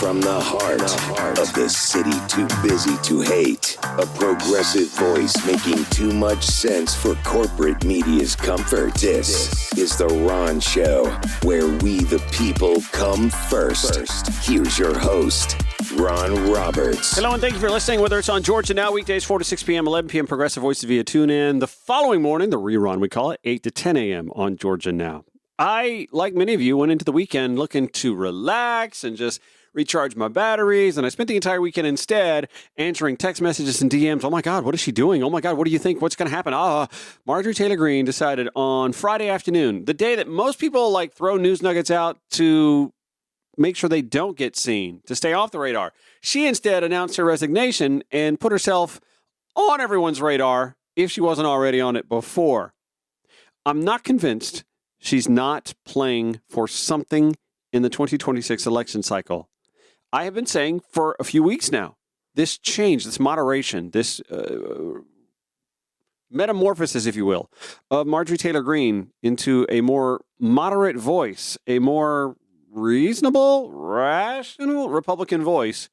From the heart of the city too busy to hate. A progressive voice making too much sense for corporate media's comfort. This is The Ron Show, where we the people come first. Here's your host, Ron Roberts. Hello and thank you for listening, whether it's on Georgia Now, weekdays 4 to 6 p.m., 11 p.m., Progressive Voices via TuneIn. The following morning, the rerun, we call it, 8 to 10 a.m. on Georgia Now. I, like many of you, went into the weekend looking to relax and just recharge my batteries, and I spent the entire weekend instead answering text messages and DMs. Oh my God, what is she doing? Oh my God, what do you think? What's going to happen? Marjorie Taylor Greene decided on Friday afternoon, the day that most people like throw news nuggets out to make sure they don't get seen, to stay off the radar. She instead announced her resignation and put herself on everyone's radar if she wasn't already on it before. I'm not convinced she's not playing for something in the 2026 election cycle. I have been saying for a few weeks now, this change, this moderation, this metamorphosis, if you will, of Marjorie Taylor Greene into a more moderate voice, a more reasonable, rational Republican voice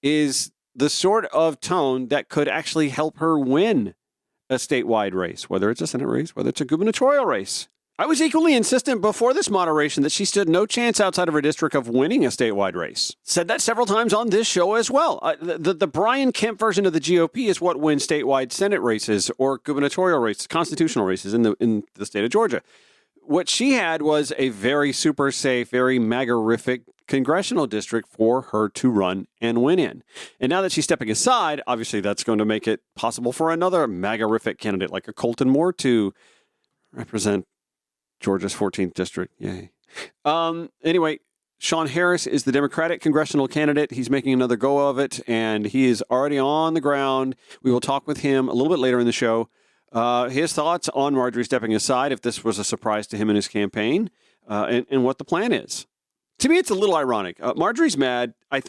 is the sort of tone that could actually help her win a statewide race, whether it's a Senate race, whether it's a gubernatorial race. I was equally insistent before this moderation that she stood no chance outside of her district of winning a statewide race. Said that several times on this show as well. The Brian Kemp version of the GOP is what wins statewide Senate races or gubernatorial races, constitutional races in the state of Georgia. What she had was a very super safe, very MAGA-rific congressional district for her to run and win in. And now that she's stepping aside, obviously that's going to make it possible for another MAGA-rific candidate like a Colton Moore to represent Georgia's 14th district. Yay. Anyway, Shawn Harris is the Democratic congressional candidate. He's making another go of it, and he is already on the ground. We will talk with him a little bit later in the show. His thoughts on Marjorie stepping aside, if this was a surprise to him in his campaign, and what the plan is. To me, it's a little ironic. Marjorie's mad, I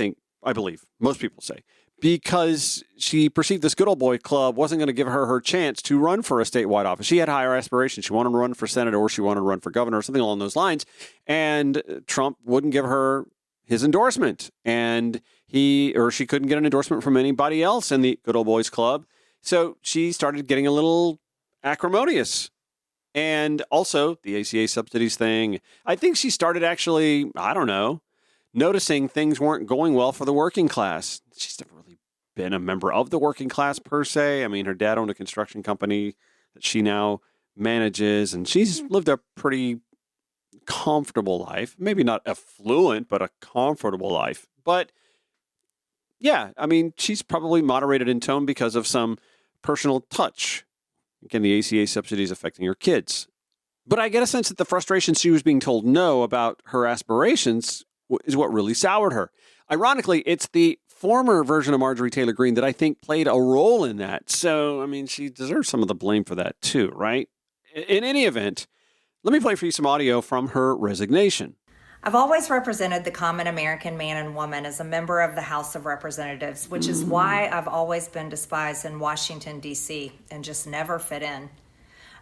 believe, most people say, because she perceived this good old boy club wasn't going to give her chance to run for a statewide office. She had higher aspirations. She wanted to run for Senate or she wanted to run for governor or something along those lines. And Trump wouldn't give her his endorsement. And she couldn't get an endorsement from anybody else in the good old boys club. So she started getting a little acrimonious. And also the ACA subsidies thing. I think she started actually, noticing things weren't going well for the working class. She's never really been a member of the working class per se. I mean, her dad owned a construction company that she now manages, and she's lived a pretty comfortable life. Maybe not affluent, but a comfortable life. But yeah, I mean, she's probably moderated in tone because of some personal touch. Again, the ACA subsidies affecting her kids. But I get a sense that the frustration she was being told no about her aspirations is what really soured her. Ironically, it's the former version of Marjorie Taylor Greene that I think played a role in that. So, I mean, she deserves some of the blame for that too, right? In any event, let me play for you some audio from her resignation. I've always represented the common American man and woman as a member of the House of Representatives, which is why I've always been despised in Washington, D.C., and just never fit in.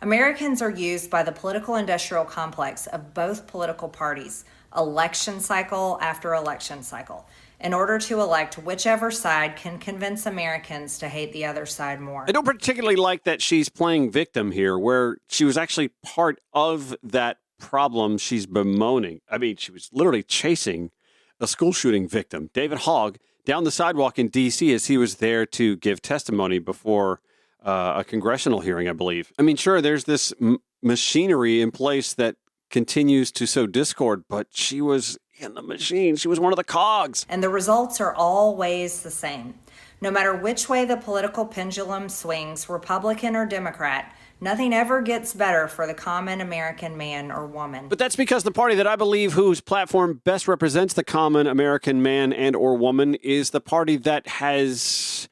Americans are used by the political industrial complex of both political parties, election cycle after election cycle, in order to elect whichever side can convince Americans to hate the other side more. I don't particularly like that she's playing victim here, where she was actually part of that problem she's bemoaning. I mean, she was literally chasing a school shooting victim, David Hogg, down the sidewalk in D.C. as he was there to give testimony before a congressional hearing, I believe. I mean, sure, there's this machinery in place that continues to sow discord, but she was in the machine. She was one of the cogs. And the results are always the same. No matter which way the political pendulum swings, Republican or Democrat, nothing ever gets better for the common American man or woman. But that's because the party that I believe whose platform best represents the common American man and or woman is the party that has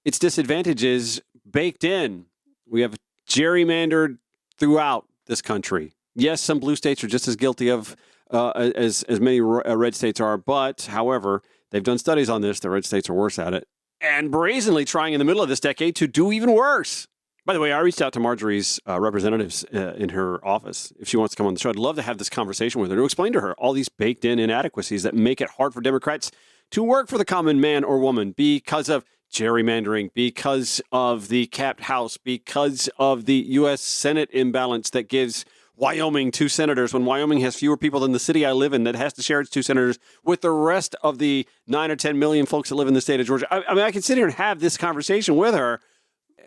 its disadvantages baked in. We have gerrymandered throughout this country. Yes, some blue states are just as guilty of as many red states are, but however, they've done studies on this. The red states are worse at it. And brazenly trying in the middle of this decade to do even worse. By the way, I reached out to Marjorie's representatives in her office if she wants to come on the show. I'd love to have this conversation with her to explain to her all these baked-in inadequacies that make it hard for Democrats to work for the common man or woman because of gerrymandering, because of the capped House, because of the U.S. Senate imbalance that gives Wyoming 2 senators when Wyoming has fewer people than the city I live in that has to share its 2 senators with the rest of the 9 or 10 million folks that live in the state of Georgia. I mean, I can sit here and have this conversation with her,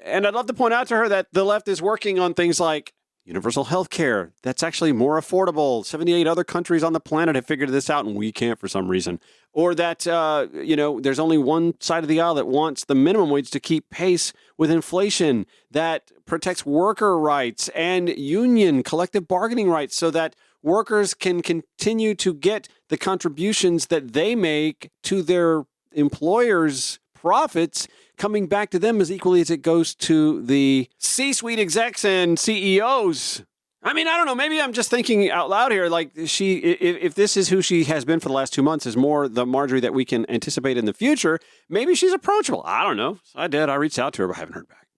and I'd love to point out to her that the left is working on things like universal health care. That's actually more affordable. 78 other countries on the planet have figured this out, and we can't for some reason. Or that, there's only one side of the aisle that wants the minimum wage to keep pace with inflation, that protects worker rights and union collective bargaining rights so that workers can continue to get the contributions that they make to their employers' profits coming back to them as equally as it goes to the C-suite execs and CEOs. I mean, I don't know. Maybe I'm just thinking out loud here. Like if this is who she has been for the last 2 months, is more the Marjorie that we can anticipate in the future, maybe she's approachable. I don't know. So I did. I reached out to her, but I haven't heard back.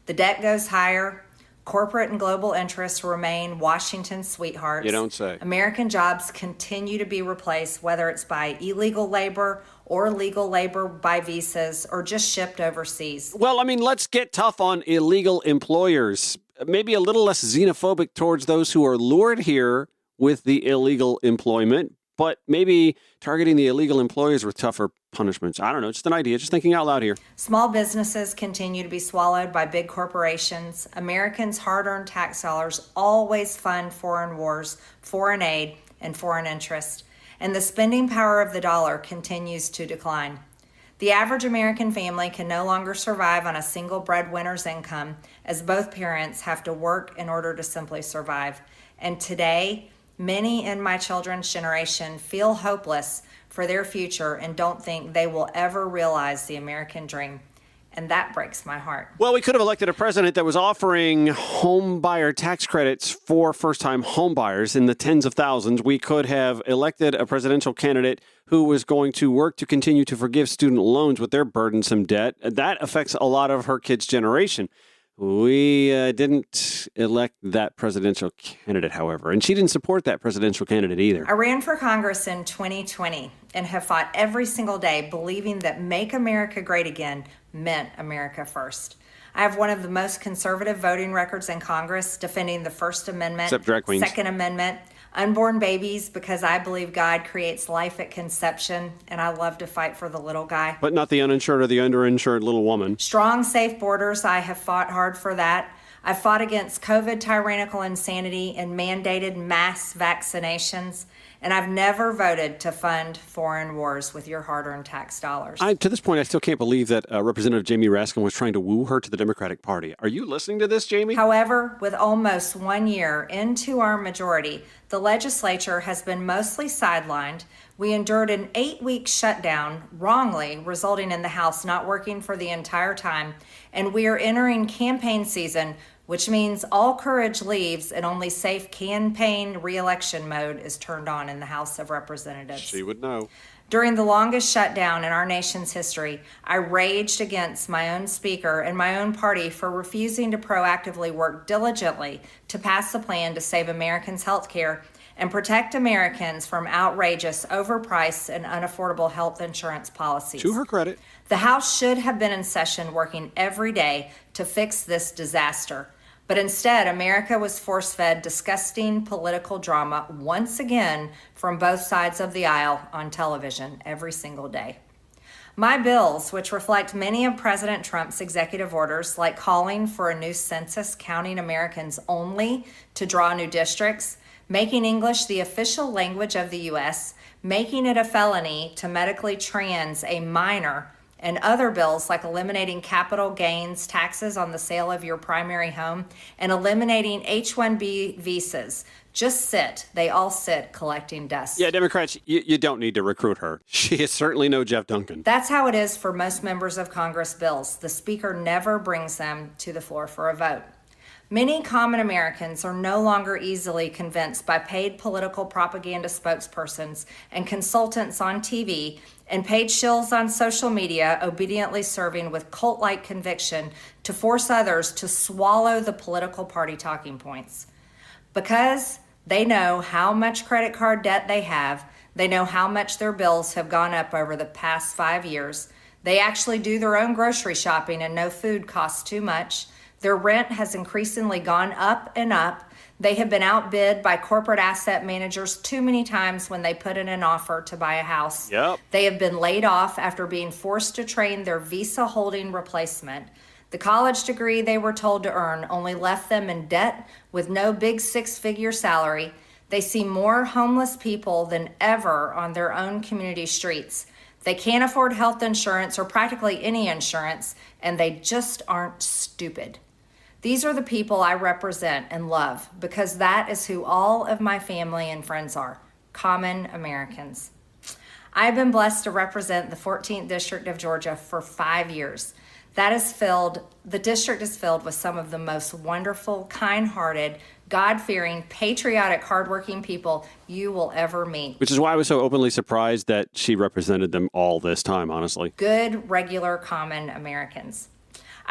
The debt goes higher. Corporate and global interests remain Washington's sweethearts. You don't say. American jobs continue to be replaced, whether it's by illegal labor or legal labor by visas or just shipped overseas. Well, I mean, let's get tough on illegal employers. Maybe a little less xenophobic towards those who are lured here with the illegal employment, but maybe targeting the illegal employers with tougher punishments. I don't know. Just an idea. Just thinking out loud here. Small businesses continue to be swallowed by big corporations. Americans' hard-earned tax dollars always fund foreign wars, foreign aid, and foreign interest. And the spending power of the dollar continues to decline. The average American family can no longer survive on a single breadwinner's income, as both parents have to work in order to simply survive. And today, many in my children's generation feel hopeless for their future and don't think they will ever realize the American dream. And that breaks my heart. Well, we could have elected a president that was offering home buyer tax credits for first-time home buyers in the tens of thousands. We could have elected a presidential candidate who was going to work to continue to forgive student loans with their burdensome debt. That affects a lot of her kids' generation. We didn't elect that presidential candidate, however, and she didn't support that presidential candidate either. I ran for Congress in 2020 and have fought every single day believing that Make America Great Again meant America first. I have one of the most conservative voting records in Congress, defending the First Amendment, Except drag queens. Second Amendment, unborn babies, because I believe God creates life at conception, and I love to fight for the little guy. But not the uninsured or the underinsured little woman. Strong, safe borders, I have fought hard for that. I've fought against COVID tyrannical insanity and mandated mass vaccinations. And I've never voted to fund foreign wars with your hard-earned tax dollars. To this point, I still can't believe that Representative Jamie Raskin was trying to woo her to the Democratic Party. Are you listening to this, Jamie? However, with almost 1 year into our majority, the legislature has been mostly sidelined. We endured an 8-week shutdown, wrongly, resulting in the House not working for the entire time. And we are entering campaign season, which means all courage leaves and only safe campaign re-election mode is turned on in the House of Representatives. She would know. During the longest shutdown in our nation's history, I raged against my own speaker and my own party for refusing to proactively work diligently to pass a plan to save Americans' health care and protect Americans from outrageous, overpriced, and unaffordable health insurance policies. To her credit. The House should have been in session working every day to fix this disaster. But instead, America was force-fed disgusting political drama once again from both sides of the aisle on television every single day. My bills, which reflect many of President Trump's executive orders, like calling for a new census counting Americans only to draw new districts, making English the official language of the U.S., making it a felony to medically trans a minor, and other bills like eliminating capital gains taxes on the sale of your primary home and eliminating H-1B visas. Just sit. They all sit collecting dust. Yeah, Democrats, you don't need to recruit her. She is certainly no Jeff Duncan. That's how it is for most members of Congress bills. The Speaker never brings them to the floor for a vote. Many common Americans are no longer easily convinced by paid political propaganda spokespersons and consultants on TV and paid shills on social media obediently serving with cult-like conviction to force others to swallow the political party talking points. Because they know how much credit card debt they have, they know how much their bills have gone up over the past 5 years, they actually do their own grocery shopping and know food costs too much, their rent has increasingly gone up and up. They have been outbid by corporate asset managers too many times when they put in an offer to buy a house. Yep. They have been laid off after being forced to train their Visa holding replacement. The college degree they were told to earn only left them in debt with no big six-figure salary. They see more homeless people than ever on their own community streets. They can't afford health insurance or practically any insurance, and they just aren't stupid. These are the people I represent and love because that is who all of my family and friends are, common Americans. I've been blessed to represent the 14th District of Georgia for 5 years. The district is filled with some of the most wonderful, kind-hearted, God-fearing, patriotic, hardworking people you will ever meet. Which is why I was so openly surprised that she represented them all this time, honestly. Good, regular, common Americans.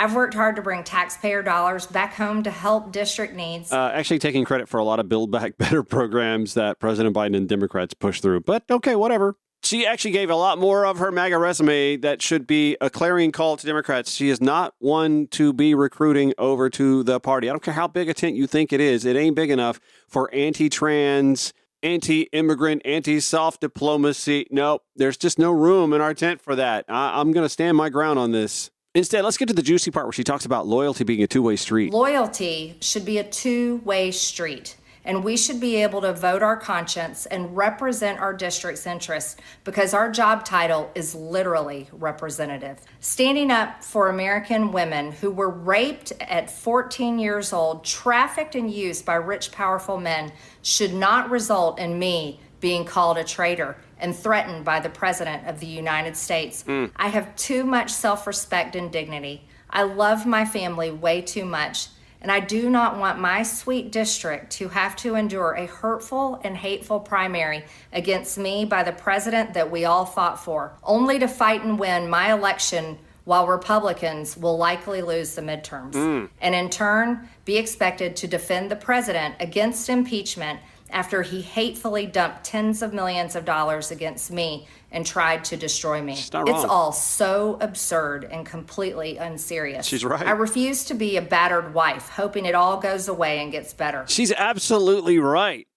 I've worked hard to bring taxpayer dollars back home to help district needs. Actually taking credit for a lot of Build Back Better programs that President Biden and Democrats pushed through. But okay, whatever. She actually gave a lot more of her MAGA resume that should be a clarion call to Democrats. She is not one to be recruiting over to the party. I don't care how big a tent you think it is. It ain't big enough for anti-trans, anti-immigrant, anti-soft diplomacy. Nope, there's just no room in our tent for that. I'm going to stand my ground on this. Instead, let's get to the juicy part where she talks about loyalty being a two-way street. Loyalty should be a two-way street, and we should be able to vote our conscience and represent our district's interests because our job title is literally representative. Standing up for American women who were raped at 14 years old, trafficked and used by rich, powerful men should not result in me being called a traitor and threatened by the President of the United States. I have too much self-respect and dignity. I love my family way too much, and I do not want my sweet district to have to endure a hurtful and hateful primary against me by the president that we all fought for, only to fight and win my election while Republicans will likely lose the midterms, and in turn be expected to defend the president against impeachment after he hatefully dumped tens of millions of dollars against me and tried to destroy me. She's not wrong. It's all so absurd and completely unserious. She's right. I refuse to be a battered wife, hoping it all goes away and gets better. She's absolutely right.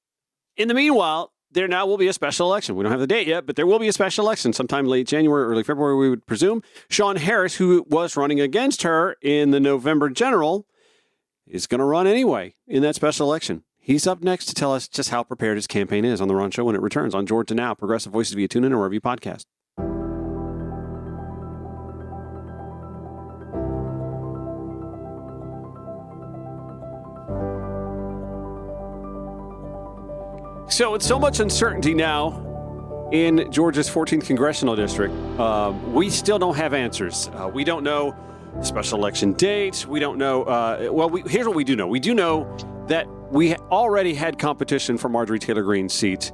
In the meanwhile, there now will be a special election. We don't have the date yet, but there will be a special election sometime late January, early February, we would presume. Shawn Harris, who was running against her in the November general, is going to run anyway in that special election. He's up next to tell us just how prepared his campaign is on The Ron Show when it returns on Georgia Now, Progressive Voices via TuneIn or wherever you podcast. So with so much uncertainty now in Georgia's 14th congressional district, we still don't have answers. We don't know special election dates. We don't know. Here's what we do know. We do know that we already had competition for Marjorie Taylor Greene's seat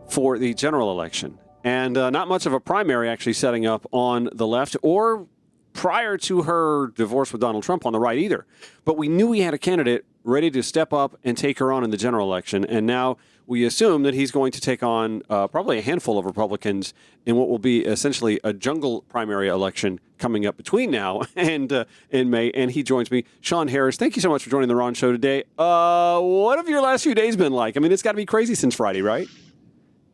for the general election. And not much of a primary actually setting up on the left or prior to her divorce with Donald Trump on the right either. But we knew we had a candidate ready to step up and take her on in the general election. And now we assume that he's going to take on probably a handful of Republicans in what will be essentially a jungle primary election coming up between now and in May. And he joins me, Shawn Harris. Thank you so much for joining the Ron Show today. What have your last few days been like? I mean, it's got to be crazy since Friday, right?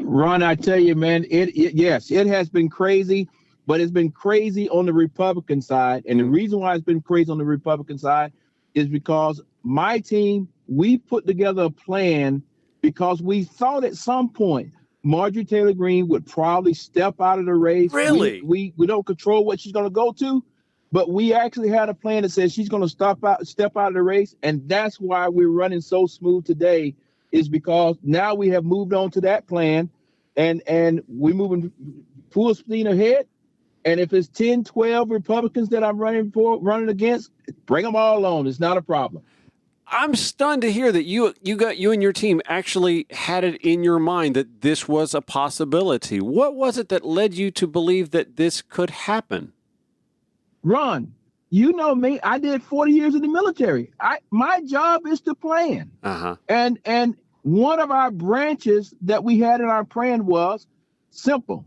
Ron, I tell you, man, yes, it has been crazy, but it's been crazy on the Republican side. And the reason why it's been crazy on the Republican side is because my team, we put together a plan because we thought at some point Marjorie Taylor Greene would probably step out of the race. Really? We don't control what she's going to go to, but we actually had a plan that says she's going to step out of the race. And that's why we're running so smooth today, is because now we have moved on to that plan and we're moving full speed ahead. And if it's 10, 12 Republicans that I'm running against, bring them all on. It's not a problem. I'm stunned to hear that you and your team actually had it in your mind that this was a possibility. What was it that led you to believe that this could happen? Ron, you know me. I did 40 years in the military. My job is to plan. And one of our branches that we had in our plan was simple.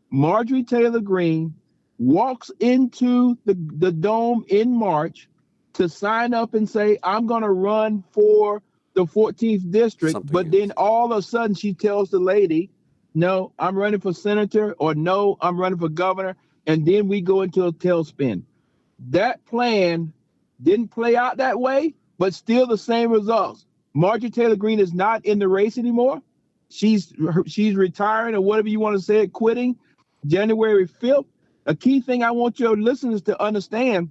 Marjorie Taylor Greene walks into the dome in March to sign up and say, I'm going to run for the 14th district. But then all of a sudden she tells the lady, no, I'm running for senator, or no, I'm running for governor. And then we go into a tailspin. That plan didn't play out that way, but still the same results. Marjorie Taylor Greene is not in the race anymore. She's retiring, or whatever you want to say it, quitting January 5th. A key thing I want your listeners to understand,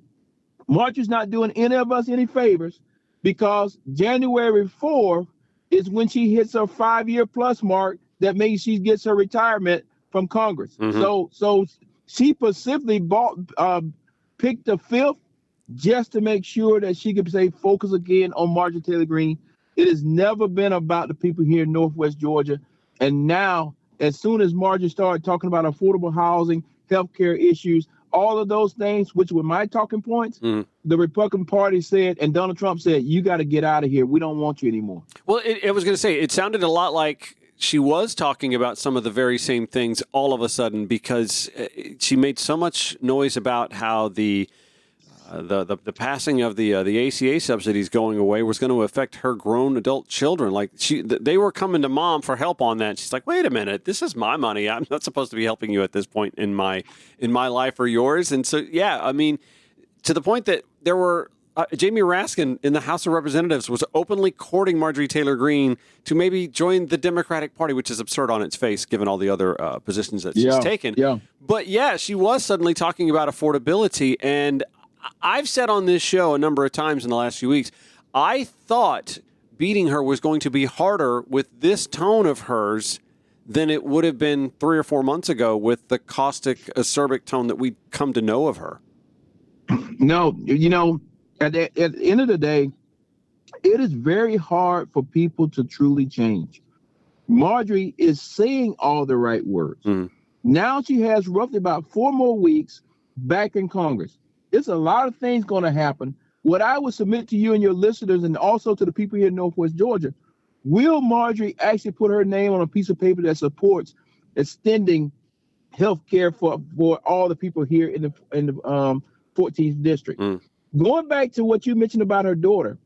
Marjorie's not doing any of us any favors, because January 4th is when she hits her 5-year plus mark. That means she gets her retirement from Congress. So she specifically picked the 5th just to make sure that she could say focus again on Marjorie Taylor Greene. It has never been about the people here in Northwest Georgia. And now, as soon as Marjorie started talking about affordable housing, healthcare issues, all of those things, which were my talking points, the Republican Party said, and Donald Trump said, you got to get out of here. We don't want you anymore. Well, I was going to say, it sounded a lot like she was talking about some of the very same things all of a sudden, because she made so much noise about how the passing of the ACA subsidies going away was going to affect her grown adult children. Like they were coming to mom for help on that. She's like, wait a minute, this is my money. I'm not supposed to be helping you at this point in my life or yours. And so, yeah, I mean, to the point that there were Jamie Raskin in the House of Representatives was openly courting Marjorie Taylor Greene to maybe join the Democratic Party, which is absurd on its face, given all the other positions that she's taken. Yeah. But yeah, she was suddenly talking about affordability. And I've said on this show a number of times in the last few weeks, I thought beating her was going to be harder with this tone of hers than it would have been 3 or 4 months ago with the caustic, acerbic tone that we'd come to know of her. No, you know, at the end of the day, it is very hard for people to truly change. Marjorie is saying all the right words. Now she has roughly about 4 more weeks back in Congress. There's a lot of things going to happen. What I would submit to you and your listeners, and also to the people here in Northwest Georgia, will Marjorie actually put her name on a piece of paper that supports extending health care for all the people here in the 14th district? Going back to what you mentioned about her daughter,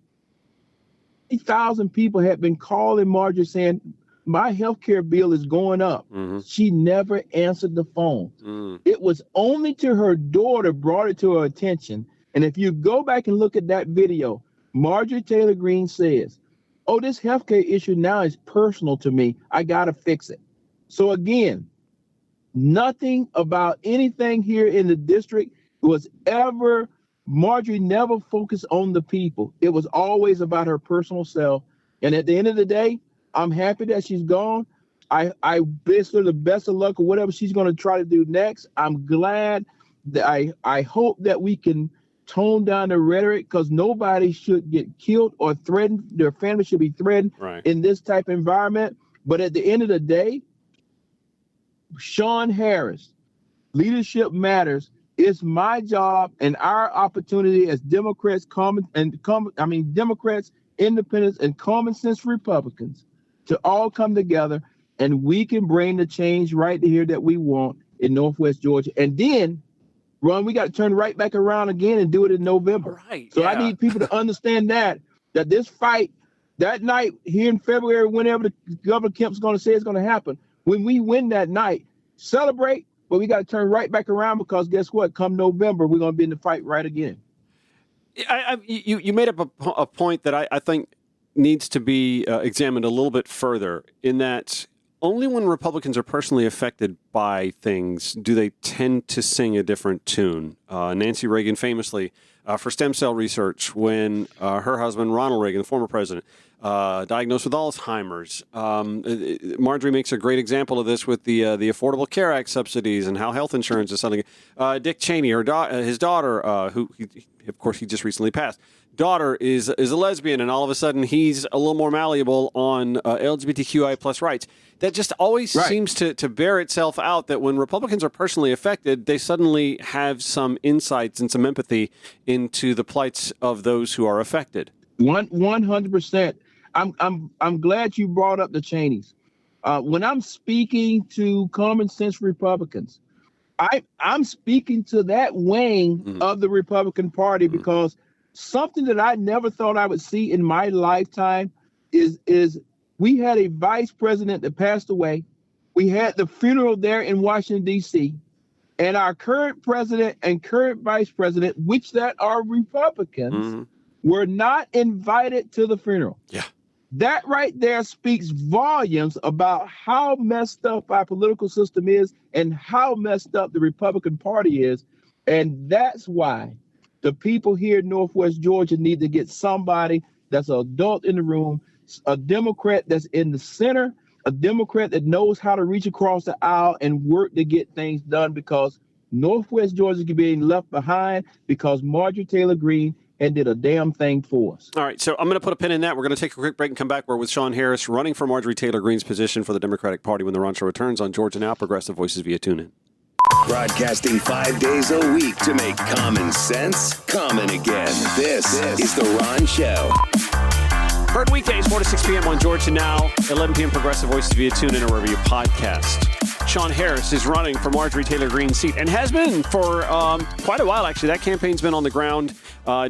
8,000 people have been calling Marjorie saying, my health care bill is going up. She never answered the phone. It was only to her daughter brought it to her attention. And if you go back and look at that video, Marjorie Taylor Greene says, oh, this health care issue now is personal to me. I got to fix it. So again, nothing about anything here in the district was ever, Marjorie never focused on the people. It was always about her personal self. And at the end of the day, I'm happy that she's gone. I wish her the best of luck or whatever she's going to try to do next. I'm glad that I hope that we can tone down the rhetoric, because nobody should get killed or threatened. Their family should be threatened in this type of environment. But at the end of the day, Shawn Harris, leadership matters. It's my job and our opportunity as Democrats, Democrats, independents, and common sense Republicans to all come together, and we can bring the change right here that we want in Northwest Georgia. And then, Ron, we got to turn right back around again and do it in November. So I need people to understand that this fight that night here in February, whenever the Governor Kemp's going to say it's going to happen, when we win that night, celebrate, but we got to turn right back around, because guess what? Come November, we're going to be in the fight right again. You made up a point that I think needs to be examined a little bit further, in that only when Republicans are personally affected by things do they tend to sing a different tune. Nancy Reagan famously, for stem cell research, when her husband, Ronald Reagan, the former president, diagnosed with Alzheimer's. Marjorie makes a great example of this with the Affordable Care Act subsidies and how health insurance is something. Dick Cheney, his daughter, who, of course, he just recently passed. daughter is a lesbian, and all of a sudden he's a little more malleable on LGBTQI plus rights. That just always seems to bear itself out that when Republicans are personally affected, they suddenly have some insights and some empathy into the plights of those who are affected. 100%. I'm glad you brought up the Cheneys. When I'm speaking to common sense Republicans, I'm speaking to that wing of the Republican Party because something that I never thought I would see in my lifetime is we had a vice president that passed away. We had the funeral there in Washington, D.C., and our current president and current vice president, which that are Republicans, were not invited to the funeral. Yeah. That right there speaks volumes about how messed up our political system is and how messed up the Republican Party is. And that's why the people here in Northwest Georgia need to get somebody that's an adult in the room, a Democrat that's in the center, a Democrat that knows how to reach across the aisle and work to get things done, because Northwest Georgia is being left behind because Marjorie Taylor Greene and did a damn thing for us. All right, so I'm going to put a pin in that. We're going to take a quick break and come back. We're with Shawn Harris, running for Marjorie Taylor Greene's position for the Democratic Party when the Ron Show returns on Georgia Now, Progressive Voices via TuneIn. Broadcasting 5 days a week to make common sense common again. This is The Ron Show. Heard weekdays, 4 to 6 p.m. on Georgia Now, 11 p.m. Progressive Voices via TuneIn or wherever you podcast. Shawn Harris is running for Marjorie Taylor Greene's seat and has been for quite a while, actually. That campaign's been on the ground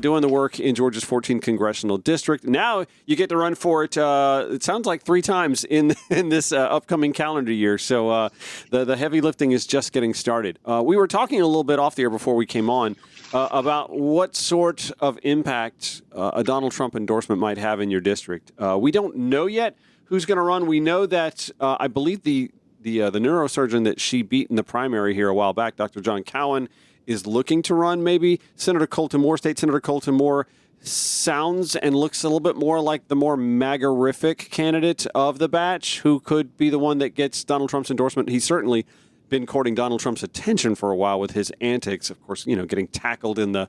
doing the work in Georgia's 14th congressional district. Now you get to run for it, it sounds like 3 times in this upcoming calendar year. So the heavy lifting is just getting started. We were talking a little bit off the air before we came on about what sort of impact a Donald Trump endorsement might have in your district. We don't know yet who's going to run. We know that I believe the neurosurgeon that she beat in the primary here a while back, Dr. John Cowan, is looking to run maybe. Senator Colton Moore, State Senator Colton Moore, sounds and looks a little bit more like the more MAGA-rific candidate of the batch who could be the one that gets Donald Trump's endorsement. He's certainly been courting Donald Trump's attention for a while with his antics. Of course, getting tackled in the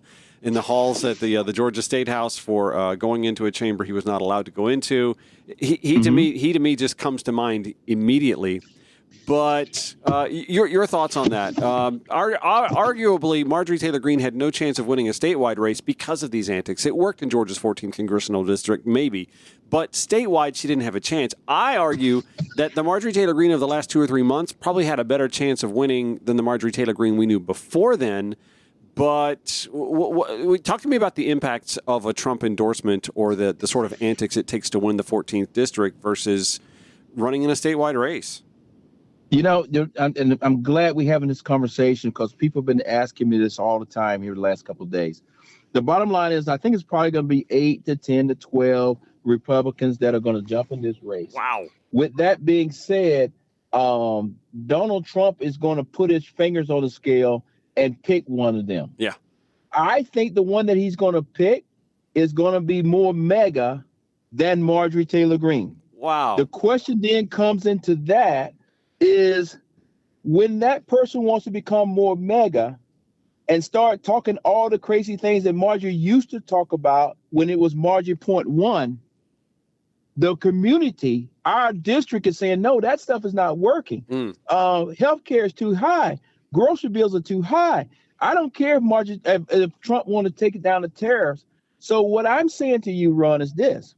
halls at the Georgia State House for going into a chamber he was not allowed to go into. He to me just comes to mind immediately. But your thoughts on that? Arguably, Marjorie Taylor Greene had no chance of winning a statewide race because of these antics. It worked in Georgia's 14th congressional district, maybe. But statewide, she didn't have a chance. I argue that the Marjorie Taylor Greene of the last 2 or 3 months probably had a better chance of winning than the Marjorie Taylor Greene we knew before then. But talk to me about the impacts of a Trump endorsement or the sort of antics it takes to win the 14th district versus running in a statewide race. And I'm glad we're having this conversation because people have been asking me this all the time here the last couple of days. The bottom line is I think it's probably going to be 8 to 10 to 12 Republicans that are going to jump in this race. Wow. With that being said, Donald Trump is going to put his fingers on the scale and pick one of them. Yeah. I think the one that he's going to pick is going to be more mega than Marjorie Taylor Greene. Wow. The question then comes into that is when that person wants to become more mega and start talking all the crazy things that Marjorie used to talk about when it was Marjorie point one, the community, our district is saying, no, that stuff is not working. Healthcare is too high. Grocery bills are too high. I don't care if Trump want to take it down to tariffs. So what I'm saying to you, Ron, is this.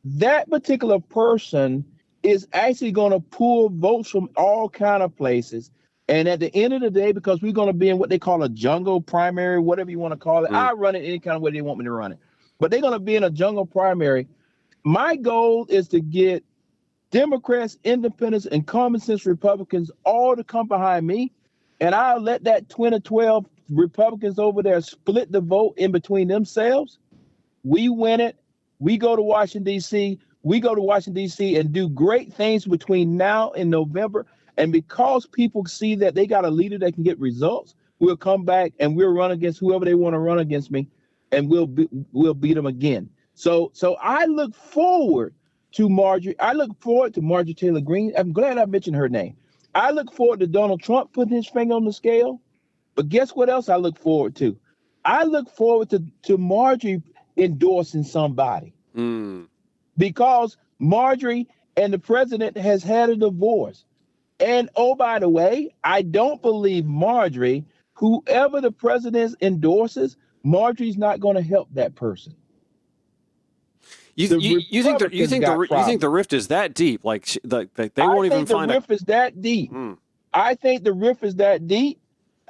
That particular person is actually going to pull votes from all kind of places. And at the end of the day, because we're going to be in what they call a jungle primary, whatever you want to call it, I run it any kind of way they want me to run it. But they're going to be in a jungle primary. My goal is to get Democrats, independents, and common sense Republicans all to come behind me. And I'll let that 20 or 12 Republicans over there split the vote in between themselves. We win it. We go to Washington, D.C., and do great things between now and November. And because people see that they got a leader that can get results, we'll come back and we'll run against whoever they want to run against me, and we'll beat them again. So I look forward to Marjorie. I look forward to Marjorie Taylor Greene. I'm glad I mentioned her name. I look forward to Donald Trump putting his finger on the scale. But guess what else I look forward to? I look forward to Marjorie endorsing somebody. Mm. Because Marjorie and the president has had a divorce. And oh, by the way, I don't believe Marjorie, whoever the president endorses, Marjorie's not going to help that person. You think the rift is that deep? Like they won't even find the rift is that deep. I think the rift is that deep.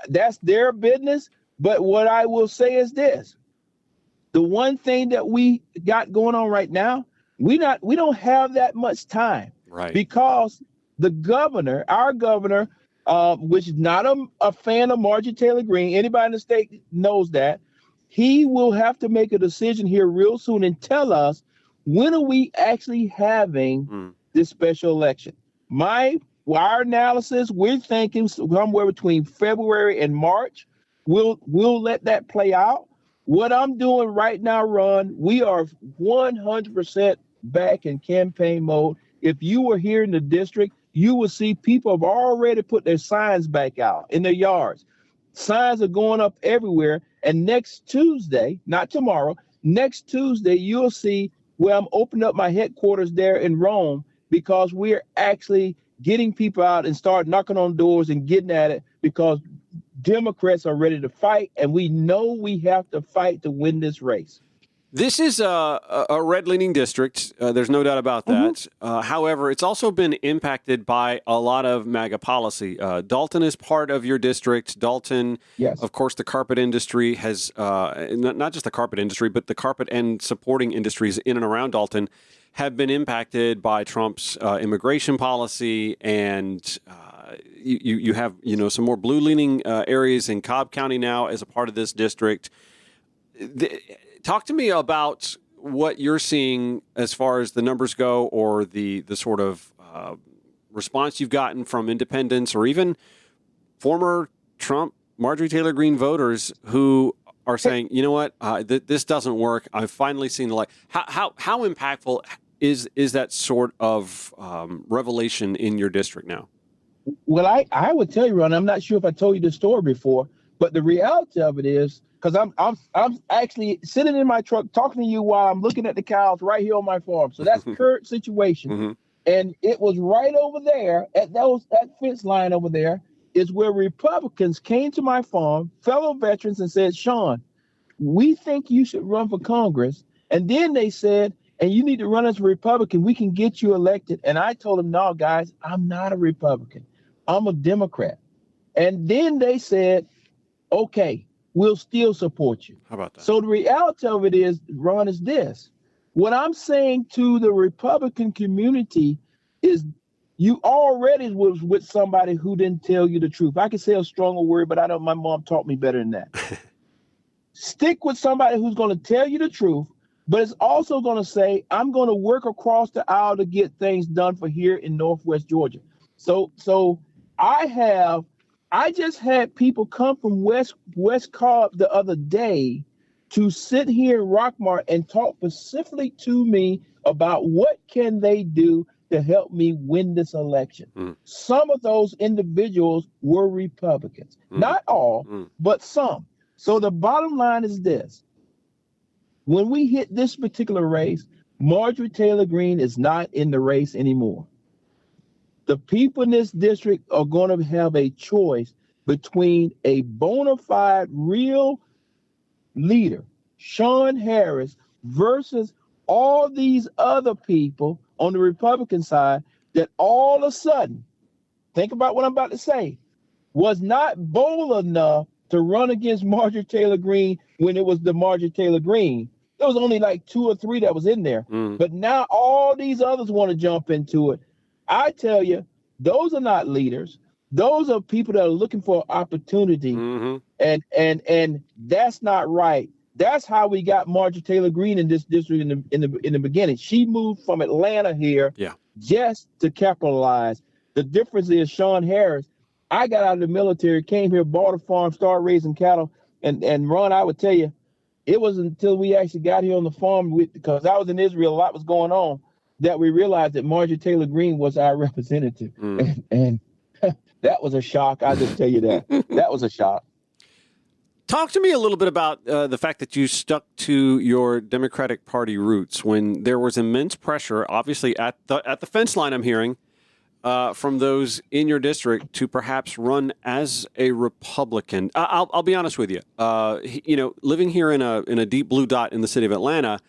That's their business. But what I will say is this: the one thing that we got going on right now, we don't have that much time, right? Because the governor, our governor, which is not a fan of Marjorie Taylor Greene, anybody in the state knows that, he will have to make a decision here real soon and tell us when are we actually having this special election. Our analysis, we're thinking somewhere between February and March. We'll let that play out. What I'm doing right now, Ron, we are 100% back in campaign mode. If you were here in the district, you will see people have already put their signs back out in their yards. Signs are going up everywhere. And next Tuesday, not tomorrow, next Tuesday, you'll see where I'm opening up my headquarters there in Rome, because we're actually getting people out and start knocking on doors and getting at it, because Democrats are ready to fight, and we know we have to fight to win this race. This is a red-leaning district. There's no doubt about that. However, it's also been impacted by a lot of MAGA policy. Dalton is part of your district. Dalton, yes. Of course, the carpet industry has, not just the carpet industry, but the carpet and supporting industries in and around Dalton have been impacted by Trump's immigration policy, and you have some more blue-leaning areas in Cobb County now as a part of this district. Talk to me about what you're seeing as far as the numbers go, or the sort of response you've gotten from independents or even former Trump, Marjorie Taylor Greene voters who are saying, you know what, this doesn't work. I've finally seen the light. How impactful is that sort of revelation in your district now? Well, I would tell you, Ron, I'm not sure if I told you this story before, but the reality of it is, because I'm actually sitting in my truck talking to you while I'm looking at the cows right here on my farm. So that's current situation. And it was right over there at that fence line over there is where Republicans came to my farm, fellow veterans, and said, Shawn, we think you should run for Congress. And then they said, and you need to run as a Republican. We can get you elected. And I told them, no, guys, I'm not a Republican. I'm a Democrat. And then they said, okay, we'll still support you. How about that? So the reality of it is, Ron, is this. What I'm saying to the Republican community is you already was with somebody who didn't tell you the truth. I could say a stronger word, but my mom taught me better than that. Stick with somebody who's going to tell you the truth, but it's also going to say, I'm going to work across the aisle to get things done for here in Northwest Georgia. So I just had people come from West Cobb the other day to sit here in Rockmart and talk specifically to me about what can they do to help me win this election. Some of those individuals were Republicans, not all, but some. So the bottom line is this. When we hit this particular race, Marjorie Taylor Greene is not in the race anymore. The people in this district are going to have a choice between a bona fide, real leader, Shawn Harris, versus all these other people on the Republican side that all of a sudden, think about what I'm about to say, was not bold enough to run against Marjorie Taylor Greene when it was the Marjorie Taylor Greene. There was only like 2 or 3 that was in there. But now all these others want to jump into it. I tell you, those are not leaders. Those are people that are looking for opportunity, and that's not right. That's how we got Marjorie Taylor Greene in this district in the beginning. She moved from Atlanta here just to capitalize. The difference is Shawn Harris. I got out of the military, came here, bought a farm, started raising cattle, and Ron, I would tell you, it wasn't until we actually got here on the farm, because I was in Israel, a lot was going on, that we realized that Marjorie Taylor Greene was our representative, and that was a shock. I'll just tell you that. That was a shock. Talk to me a little bit about the fact that you stuck to your Democratic Party roots when there was immense pressure, obviously at the fence line, I'm hearing, from those in your district to perhaps run as a Republican. I'll be honest with you. Living here in a deep blue dot in the city of Atlanta,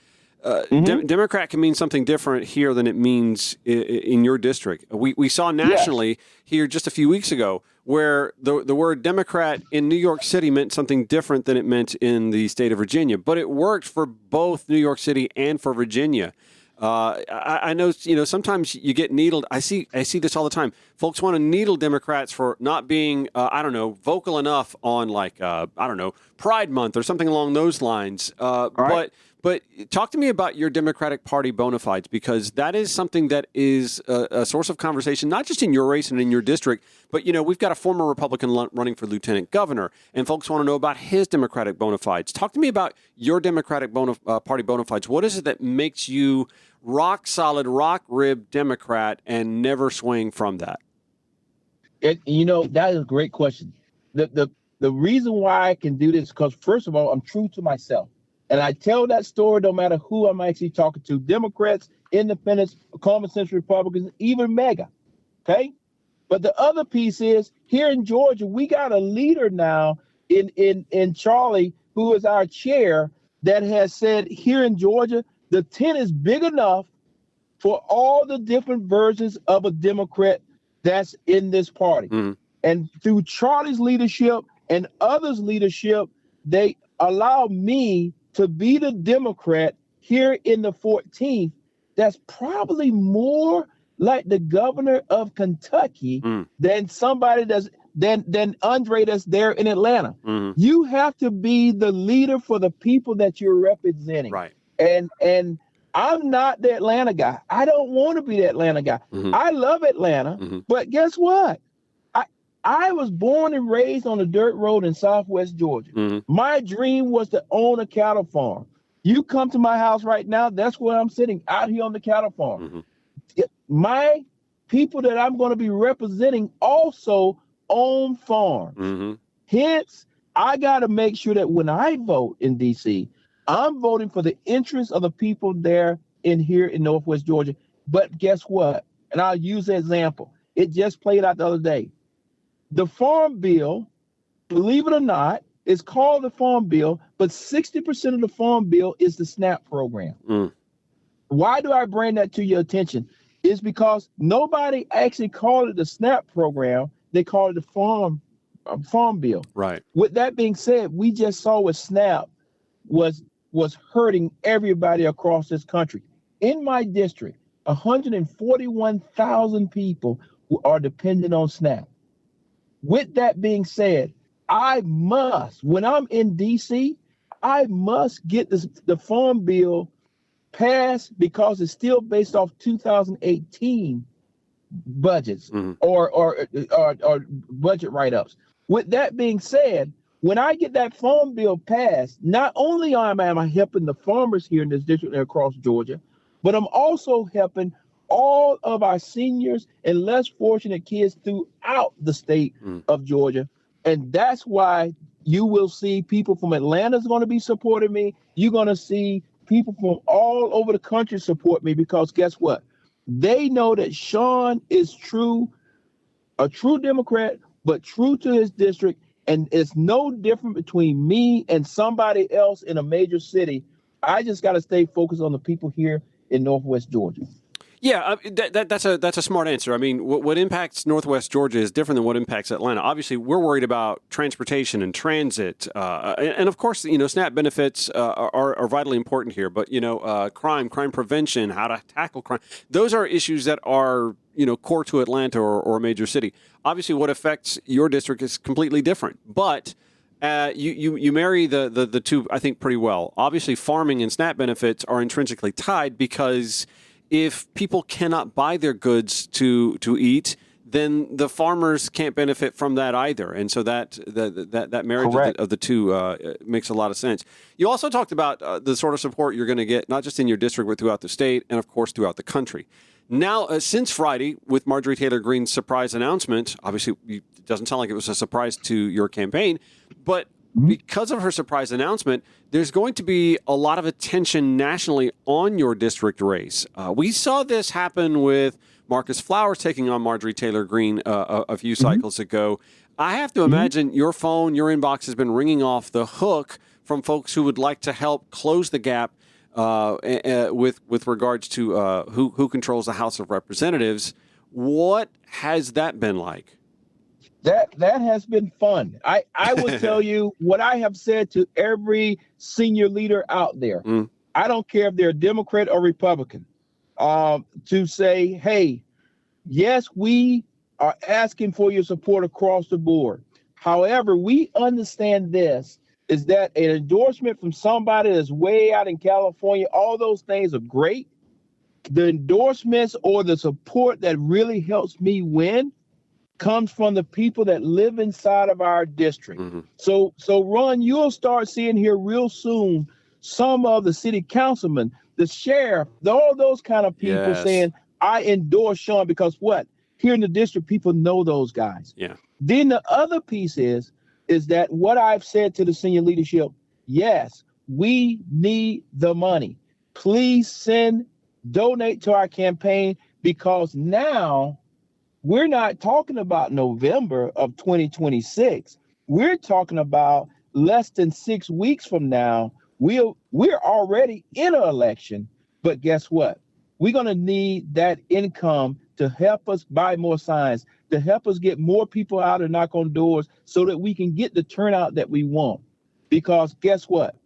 Democrat can mean something different here than it means in your district. We saw nationally here just a few weeks ago where the word Democrat in New York City meant something different than it meant in the state of Virginia. But it worked for both New York City and for Virginia. I know, sometimes you get needled. I see this all the time. Folks want to needle Democrats for not being, vocal enough on Pride Month or something along those lines. But talk to me about your Democratic Party bona fides, because that is something that is a source of conversation, not just in your race and in your district, but, we've got a former Republican running for lieutenant governor, and folks want to know about his Democratic bona fides. Talk to me about your Democratic Party bona fides. What is it that makes you rock solid, rock rib Democrat and never swaying from that? That is a great question. The reason why I can do this is because, first of all, I'm true to myself. And I tell that story no matter who I'm actually talking to, Democrats, independents, common sense Republicans, even MAGA, okay? But the other piece is, here in Georgia, we got a leader now in Charlie, who is our chair, that has said here in Georgia, the tent is big enough for all the different versions of a Democrat that's in this party. Mm-hmm. And through Charlie's leadership and others' leadership, they allow me to be the Democrat here in the 14th that's probably more like the governor of Kentucky than somebody than Andre that's there in Atlanta. Mm-hmm. You have to be the leader for the people that you're representing. Right. And I'm not the Atlanta guy. I don't want to be the Atlanta guy. Mm-hmm. I love Atlanta, but guess what? I was born and raised on a dirt road in Southwest Georgia. Mm-hmm. My dream was to own a cattle farm. You come to my house right now, that's where I'm sitting, out here on the cattle farm. Mm-hmm. My people that I'm going to be representing also own farms. Mm-hmm. Hence, I got to make sure that when I vote in D.C., I'm voting for the interests of the people there here in Northwest Georgia. But guess what? And I'll use an example. It just played out the other day. The Farm Bill, believe it or not, is called the Farm Bill, but 60% of the Farm Bill is the SNAP program. Mm. Why do I bring that to your attention? It's because nobody actually called it the SNAP program. They called it the Farm Bill. Right. With that being said, we just saw what SNAP was hurting everybody across this country. In my district, 141,000 people who are dependent on SNAP. With that being said, I must, when I'm in D.C., I must get the Farm Bill passed because it's still based off 2018 budgets or budget write-ups. With that being said, when I get that Farm Bill passed, not only am I helping the farmers here in this district and across Georgia, but I'm also helping all of our seniors and less fortunate kids throughout the state of Georgia. And that's why you will see people from Atlanta is going to be supporting me. You're going to see people from all over the country support me because guess what? They know that Shawn is a true Democrat, but true to his district. And it's no different between me and somebody else in a major city. I just got to stay focused on the people here in Northwest Georgia. Yeah, that's a smart answer. I mean, what impacts Northwest Georgia is different than what impacts Atlanta. Obviously, we're worried about transportation and transit, and of course, SNAP benefits are vitally important here. But crime prevention, how to tackle crime, those are issues that are core to Atlanta or a major city. Obviously, what affects your district is completely different, but. You marry the two, I think, pretty well. Obviously, farming and SNAP benefits are intrinsically tied because if people cannot buy their goods to eat, then the farmers can't benefit from that either. And so that marriage of the two makes a lot of sense. You also talked about the sort of support you're going to get, not just in your district, but throughout the state and, of course, throughout the country. Now, since Friday, with Marjorie Taylor Greene's surprise announcement, obviously it doesn't sound like it was a surprise to your campaign, but because of her surprise announcement, there's going to be a lot of attention nationally on your district race. We saw this happen with Marcus Flowers taking on Marjorie Taylor Greene a few cycles ago. I have to imagine your phone, your inbox has been ringing off the hook from folks who would like to help close the gap with regards to who controls the House of Representatives. What has that been like? That has been fun. I will tell you what I have said to every senior leader out there. I don't care if they're Democrat or Republican, to say, hey, yes, we are asking for your support across the board. However, we understand this is that an endorsement from somebody that's way out in California, all those things are great. The endorsements or the support that really helps me win comes from the people that live inside of our district. So Ron, you'll start seeing here real soon some of the city councilmen, the sheriff, all those kind of people saying, I endorse Shawn, because what? Here in the district, people know those guys. Yeah. Then the other piece is that what I've said to the senior leadership, yes, we need the money. Please donate to our campaign, because now we're not talking about November of 2026. We're talking about less than 6 weeks from now. We're already in an election, but guess what? We're going to need that income to help us buy more signs, to help us get more people out and knock on doors so that we can get the turnout that we want. Because guess what?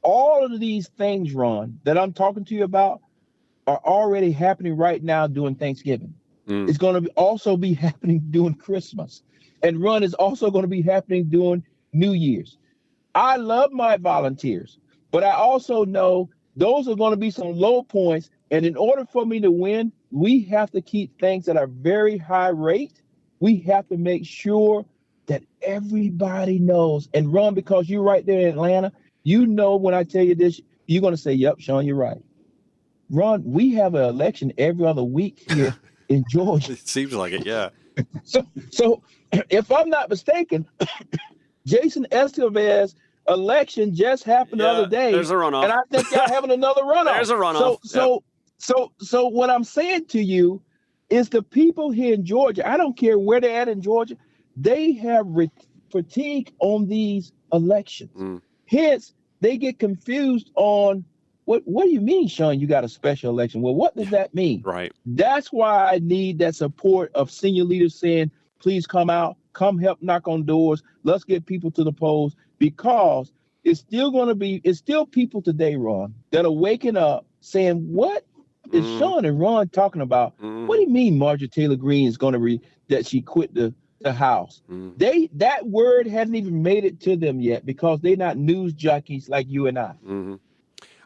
All of these things, Ron, that I'm talking to you about are already happening right now during Thanksgiving. It's going to also be happening during Christmas. And Ron, is also going to be happening during New Year's. I love my volunteers, but I also know those are going to be some low points. And in order for me to win, we have to keep things at a very high rate. We have to make sure that everybody knows. And Ron, because you're right there in Atlanta, you know when I tell you this, you're going to say, yep, Shawn, you're right. Ron, we have an election every other week here in Georgia. It seems like it, yeah. So if I'm not mistaken, Jason Estevez's election just happened the other day. There's a runoff. And I think y'all having another runoff. There's a runoff. So what I'm saying to you is the people here in Georgia, I don't care where they're at in Georgia, they have fatigue on these elections. Hence, they get confused on what do you mean, Shawn, you got a special election? Well, what does that mean? Right. That's why I need that support of senior leaders saying, please come out, come help knock on doors. Let's get people to the polls, because it's still people today, Ron, that are waking up saying, what is Shawn and Ron talking about? What do you mean Marjorie Taylor Greene is going to that she quit the House? That word hadn't even made it to them yet, because they're not news jockeys like you and I.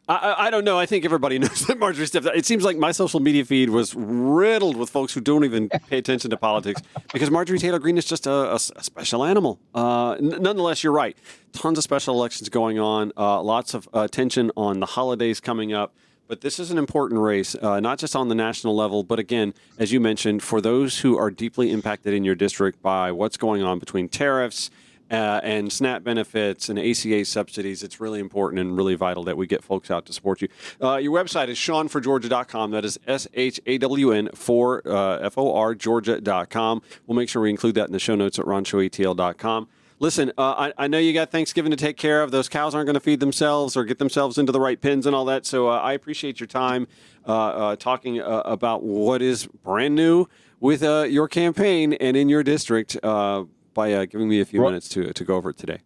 I don't know. I think everybody knows that Marjorie stepped out. It seems like my social media feed was riddled with folks who don't even pay attention to politics, because Marjorie Taylor Greene is just a special animal. Nonetheless, you're right. Tons of special elections going on. Lots of attention on the holidays coming up. But this is an important race, not just on the national level, but again, as you mentioned, for those who are deeply impacted in your district by what's going on between tariffs and SNAP benefits and ACA subsidies. It's really important and really vital that we get folks out to support you. Your website is ShawnForGeorgia.com. That is SHAWN for FOR Georgia.com. We'll make sure we include that in the show notes at RonShowATL.com. Listen, I know you got Thanksgiving to take care of. Those cows aren't going to feed themselves or get themselves into the right pens and all that. So I appreciate your time talking about what is brand new with your campaign and in your district by giving me a few minutes to go over it today.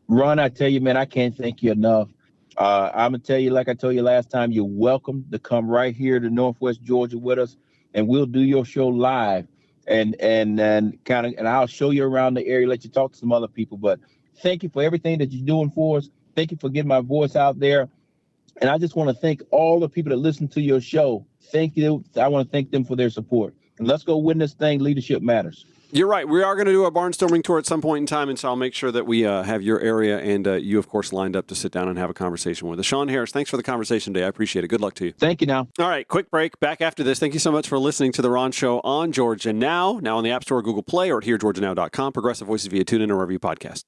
Ron, I tell you, man, I can't thank you enough. I'm going to tell you, like I told you last time, you're welcome to come right here to Northwest Georgia with us, and we'll do your show live. And I'll show you around the area, let you talk to some other people. But thank you for everything that you're doing for us. Thank you for getting my voice out there. And I just want to thank all the people that listen to your show. Thank you. I want to thank them for their support. And let's go win this thing. Leadership matters. You're right. We are going to do a barnstorming tour at some point in time, and so I'll make sure that we have your area and you, of course, lined up to sit down and have a conversation with us. Shawn Harris, thanks for the conversation today. I appreciate it. Good luck to you. Thank you now. All right, quick break. Back after this. Thank you so much for listening to The Ron Show on Georgia Now on the App Store, Google Play, or at HearGeorgiaNow.com. Progressive Voices via TuneIn or wherever you podcast.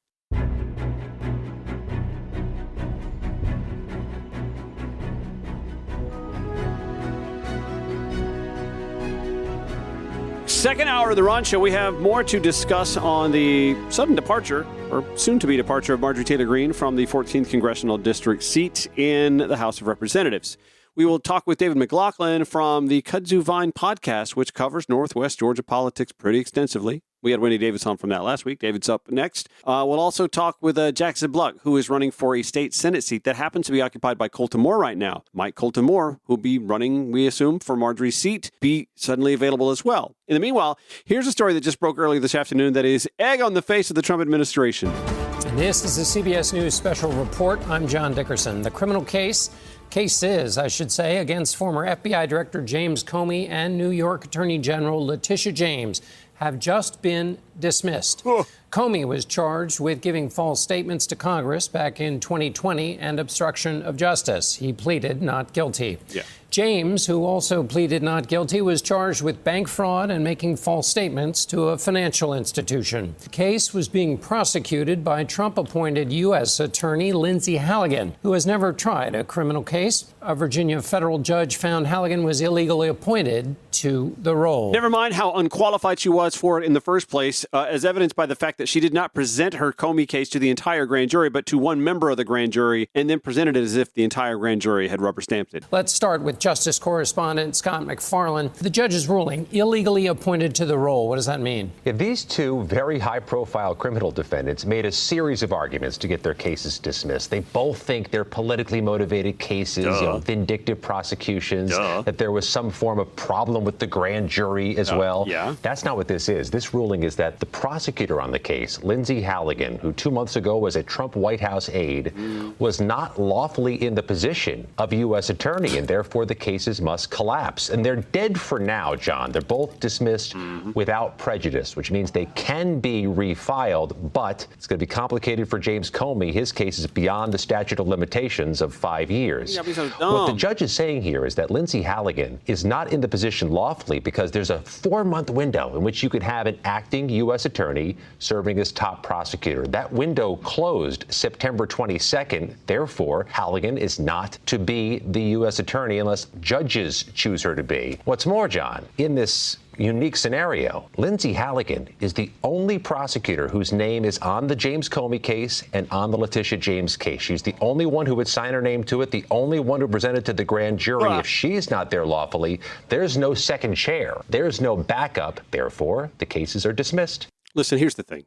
Second hour of the Ron Show, we have more to discuss on the sudden departure, or soon-to-be departure, of Marjorie Taylor Greene from the 14th Congressional District seat in the House of Representatives. We will talk with David McLaughlin from the Kudzu Vine podcast, which covers Northwest Georgia politics pretty extensively. We had Wendy Davis on from that last week. David's up next. We'll also talk with Jack Zibluck, who is running for a state Senate seat that happens to be occupied by Colton Moore right now. Mike Colton Moore, who'll be running, we assume, for Marjorie's seat, be suddenly available as well. In the meanwhile, here's a story that just broke earlier this afternoon that is egg on the face of the Trump administration. And this is the CBS News Special Report. I'm John Dickerson. The criminal cases, I should say, against former FBI Director James Comey and New York Attorney General Letitia James have just been dismissed. Comey was charged with giving false statements to Congress back in 2020 and obstruction of justice. He pleaded not guilty. Yeah. James, who also pleaded not guilty, was charged with bank fraud and making false statements to a financial institution. The case was being prosecuted by Trump-appointed U.S. Attorney Lindsay Halligan, who has never tried a criminal case. A Virginia federal judge found Halligan was illegally appointed to the role. Never mind how unqualified she was for it in the first place, as evidenced by the fact that she did not present her Comey case to the entire grand jury, but to one member of the grand jury, and then presented it as if the entire grand jury had rubber-stamped it. Let's start with Justice correspondent Scott McFarlane. The judge's ruling, illegally appointed to the role. What does that mean? Yeah, these two very high-profile criminal defendants made a series of arguments to get their cases dismissed. They both think they're politically motivated cases, vindictive prosecutions, that there was some form of problem with the grand jury as well. Yeah. That's not what this is. This ruling is that the prosecutor on the case, Lindsay Halligan, who 2 months ago was a Trump White House aide, was not lawfully in the position of U.S. attorney, and therefore the cases must collapse. And they're dead for now, John. They're both dismissed without prejudice, which means they can be refiled, but it's going to be complicated for James Comey. His case is beyond the statute of limitations of 5 years. What the judge is saying here is that Lindsay Halligan is not in the position lawfully because there's a 4-month window in which you could have an acting U.S. attorney serving as top prosecutor. That window closed September 22nd. Therefore, Halligan is not to be the U.S. attorney unless judges choose her to be. What's more, John, in this unique scenario, Lindsay Halligan is the only prosecutor whose name is on the James Comey case and on the Letitia James case. She's the only one who would sign her name to it, the only one who presented to the grand jury. If she's not there lawfully, there's no second chair. There's no backup. Therefore, the cases are dismissed. Listen, here's the thing.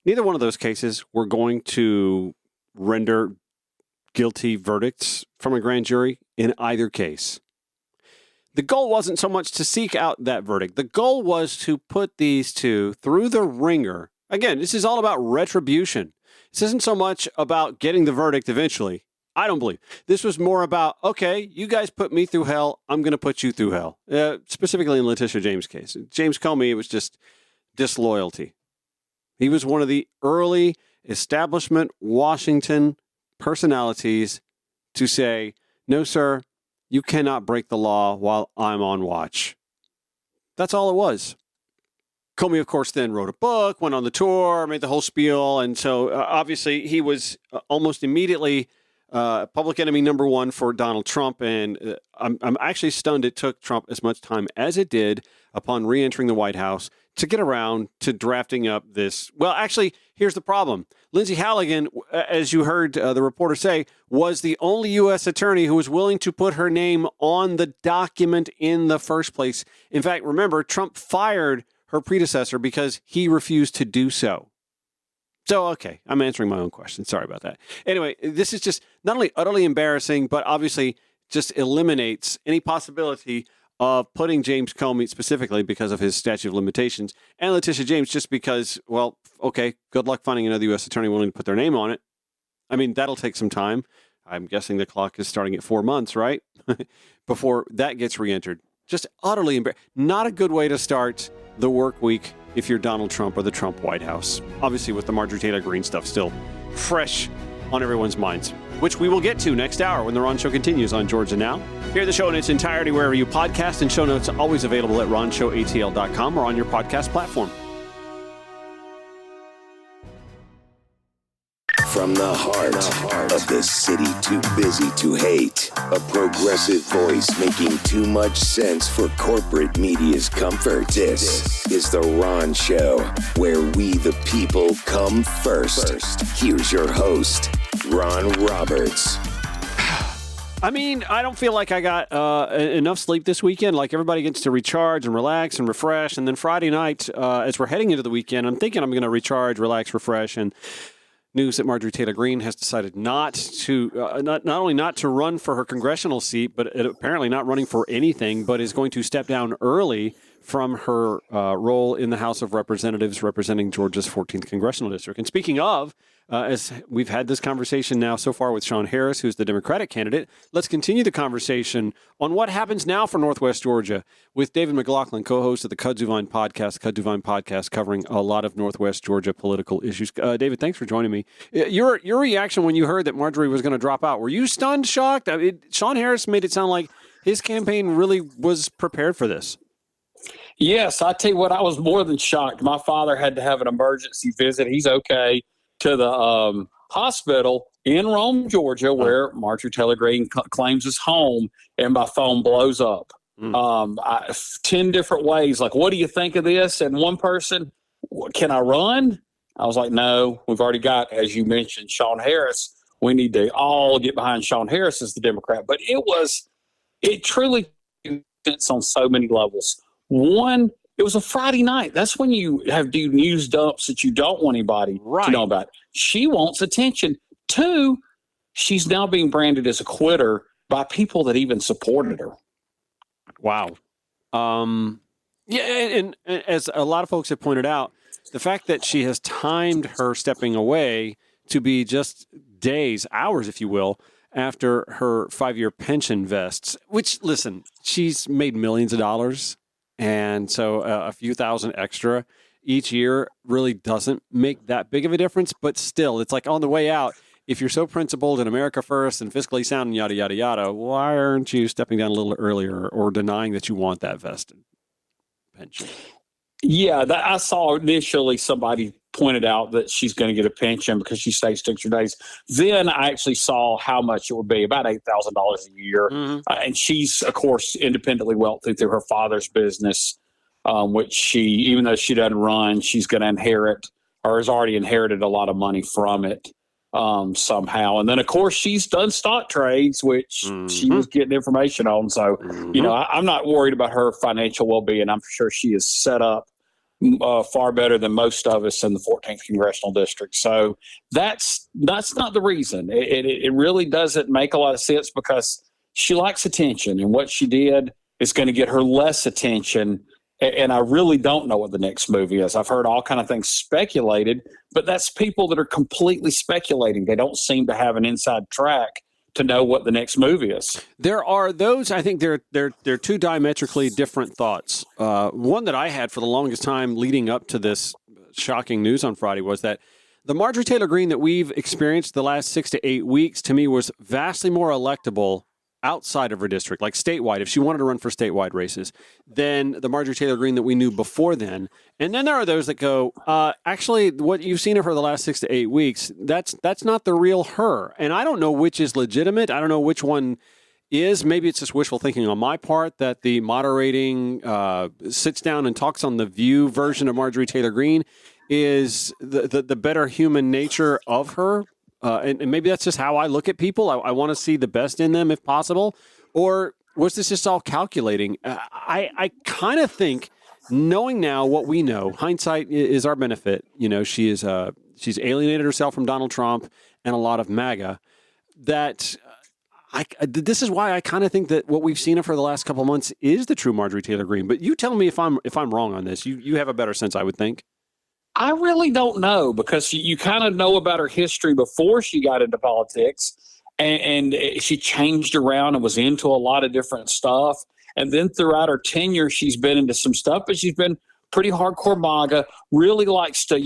Neither one of those cases were going to render guilty verdicts from a grand jury in either case. The goal wasn't so much to seek out that verdict. The goal was to put these two through the ringer. Again, this is all about retribution. This isn't so much about getting the verdict eventually. I don't believe. This was more about, okay, you guys put me through hell, I'm going to put you through hell. Specifically in Letitia James' case. James Comey, it was just disloyalty. He was one of the early establishment Washington personalities to say, no, sir, you cannot break the law while I'm on watch. That's all it was. Comey, of course, then wrote a book, went on the tour, made the whole spiel. And so obviously he was almost immediately public enemy number one for Donald Trump. And I'm actually stunned it took Trump as much time as it did upon re-entering the White House to get around to drafting up this. Well, actually, here's the problem. Lindsay Halligan, as you heard the reporter say, was the only U.S. attorney who was willing to put her name on the document in the first place. In fact, remember, Trump fired her predecessor because he refused to do so. So, okay, I'm answering my own question. Sorry about that. Anyway, this is just not only utterly embarrassing, but obviously just eliminates any possibility of putting James Comey, specifically because of his statute of limitations, and Letitia James just because, well, okay, good luck finding another U.S. attorney willing to put their name on it. I mean, that'll take some time. I'm guessing the clock is starting at 4 months, right? Before that gets re-entered. Just utterly embarrassing. Not a good way to start the work week if you're Donald Trump or the Trump White House. Obviously, with the Marjorie Taylor Greene stuff still fresh on everyone's minds, which we will get to next hour when the Ron Show continues on Georgia Now. Hear the show in its entirety wherever you podcast, and show notes are always available at ronshowatl.com or on your podcast platform. From the heart of the city too busy to hate, a progressive voice making too much sense for corporate media's comfort. This is The Ron Show, where we the people come first. Here's your host, Ron Roberts. I mean, I don't feel like I got enough sleep this weekend. Like, everybody gets to recharge and relax and refresh. And then Friday night, as we're heading into the weekend, I'm thinking I'm going to recharge, relax, refresh. And news that Marjorie Taylor Greene has decided not to, not only not to run for her congressional seat, but apparently not running for anything, but is going to step down early from her role in the House of Representatives representing Georgia's 14th Congressional District. And speaking of, as we've had this conversation now so far with Shawn Harris, who's the Democratic candidate, let's continue the conversation on what happens now for Northwest Georgia with David McLaughlin, co-host of the Kudzuvine podcast, covering a lot of Northwest Georgia political issues. David, thanks for joining me. Your reaction when you heard that Marjorie was going to drop out, were you stunned, shocked? Shawn Harris made it sound like his campaign really was prepared for this. Yes, I tell you what, I was more than shocked. My father had to have an emergency visit. He's okay. To the hospital in Rome, Georgia, where Marjorie Taylor Greene claims is home, and my phone blows up. 10 different ways. Like, what do you think of this? And one person, can I run? I was like, no, we've already got, as you mentioned, Shawn Harris. We need to all get behind Shawn Harris as the Democrat. But it truly fits on so many levels. One, it was a Friday night. That's when you do news dumps that you don't want anybody to know about. She wants attention. Two, she's now being branded as a quitter by people that even supported her. Wow. Yeah, and as a lot of folks have pointed out, the fact that she has timed her stepping away to be just days, hours, if you will, after her 5-year pension vests, which, listen, she's made millions of dollars. And so a few thousand extra each year really doesn't make that big of a difference. But still, it's like on the way out, if you're so principled and America first and fiscally sound and yada, yada, yada, why aren't you stepping down a little earlier or denying that you want that vested pension? Yeah, I saw initially somebody pointed out that she's going to get a pension because she stays 6 days. Then I actually saw how much it would be, about $8,000 a year. And she's, of course, independently wealthy through her father's business, which even though she doesn't run, she's going to inherit or has already inherited a lot of money from it somehow. And then, of course, she's done stock trades, which she was getting information on. So, I'm not worried about her financial well-being. I'm sure she is set up far better than most of us in the 14th Congressional District. So that's not the reason. It really doesn't make a lot of sense because she likes attention, and what she did is going to get her less attention. And I really don't know what the next movie is. I've heard all kind of things speculated, but that's people that are completely speculating. They don't seem to have an inside track to know what the next movie is. There are those, I think they're two diametrically different thoughts. One that I had for the longest time leading up to this shocking news on Friday was that the Marjorie Taylor Greene that we've experienced the last 6 to 8 weeks, to me, was vastly more electable outside of her district, like statewide, if she wanted to run for statewide races, than the Marjorie Taylor Greene that we knew before then. And then there are those that go, actually, what you've seen of her the last 6 to 8 weeks, that's not the real her. And I don't know which is legitimate. I don't know which one is. Maybe it's just wishful thinking on my part that the moderating sits down and talks on the View version of Marjorie Taylor Greene is the better human nature of her. And maybe that's just how I look at people. I want to see the best in them if possible. Or was this just all calculating? I kind of think, knowing now what we know, hindsight is our benefit. She's alienated herself from Donald Trump and a lot of MAGA. That this is why I kind of think that what we've seen of her the last couple of months is the true Marjorie Taylor Greene. But you tell me if I'm wrong on this. You have a better sense, I would think. I really don't know because you kind of know about her history before she got into politics, and she changed around and was into a lot of different stuff. And then throughout her tenure, she's been into some stuff, but she's been pretty hardcore MAGA, really likes to,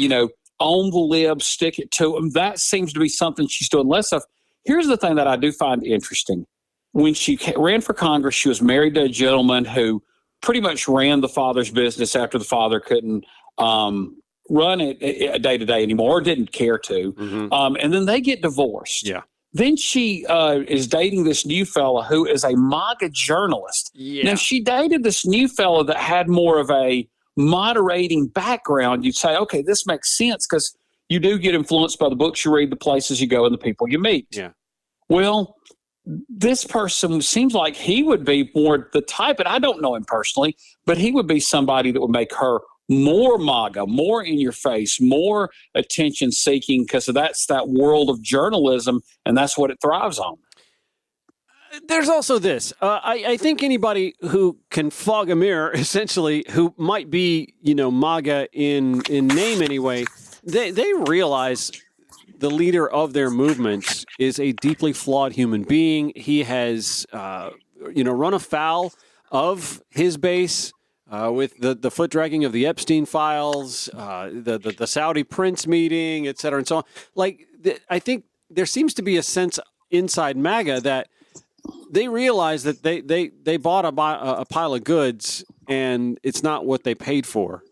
own the libs, stick it to them. That seems to be something she's doing less of. Here's the thing that I do find interesting. When she ran for Congress, she was married to a gentleman who pretty much ran the father's business after the father couldn't run it day to day anymore, or didn't care to. And then they get divorced. Yeah. Then she is dating this new fella who is a MAGA journalist. Yeah. Now, she dated this new fella that had more of a moderating background. You'd say, okay, this makes sense because you do get influenced by the books you read, the places you go, and the people you meet. Yeah. Well, this person seems like he would be more the type, and I don't know him personally, but he would be somebody that would make her more MAGA, more in your face, more attention seeking, because that's that world of journalism, and that's what it thrives on. There's also this. I think anybody who can fog a mirror, essentially, who might be, MAGA in name anyway, they realize the leader of their movements is a deeply flawed human being. He has, run afoul of his base with the foot dragging of the Epstein files, the Saudi prince meeting, et cetera, and so on. I think there seems to be a sense inside MAGA that they realize that they bought a pile of goods and it's not what they paid for.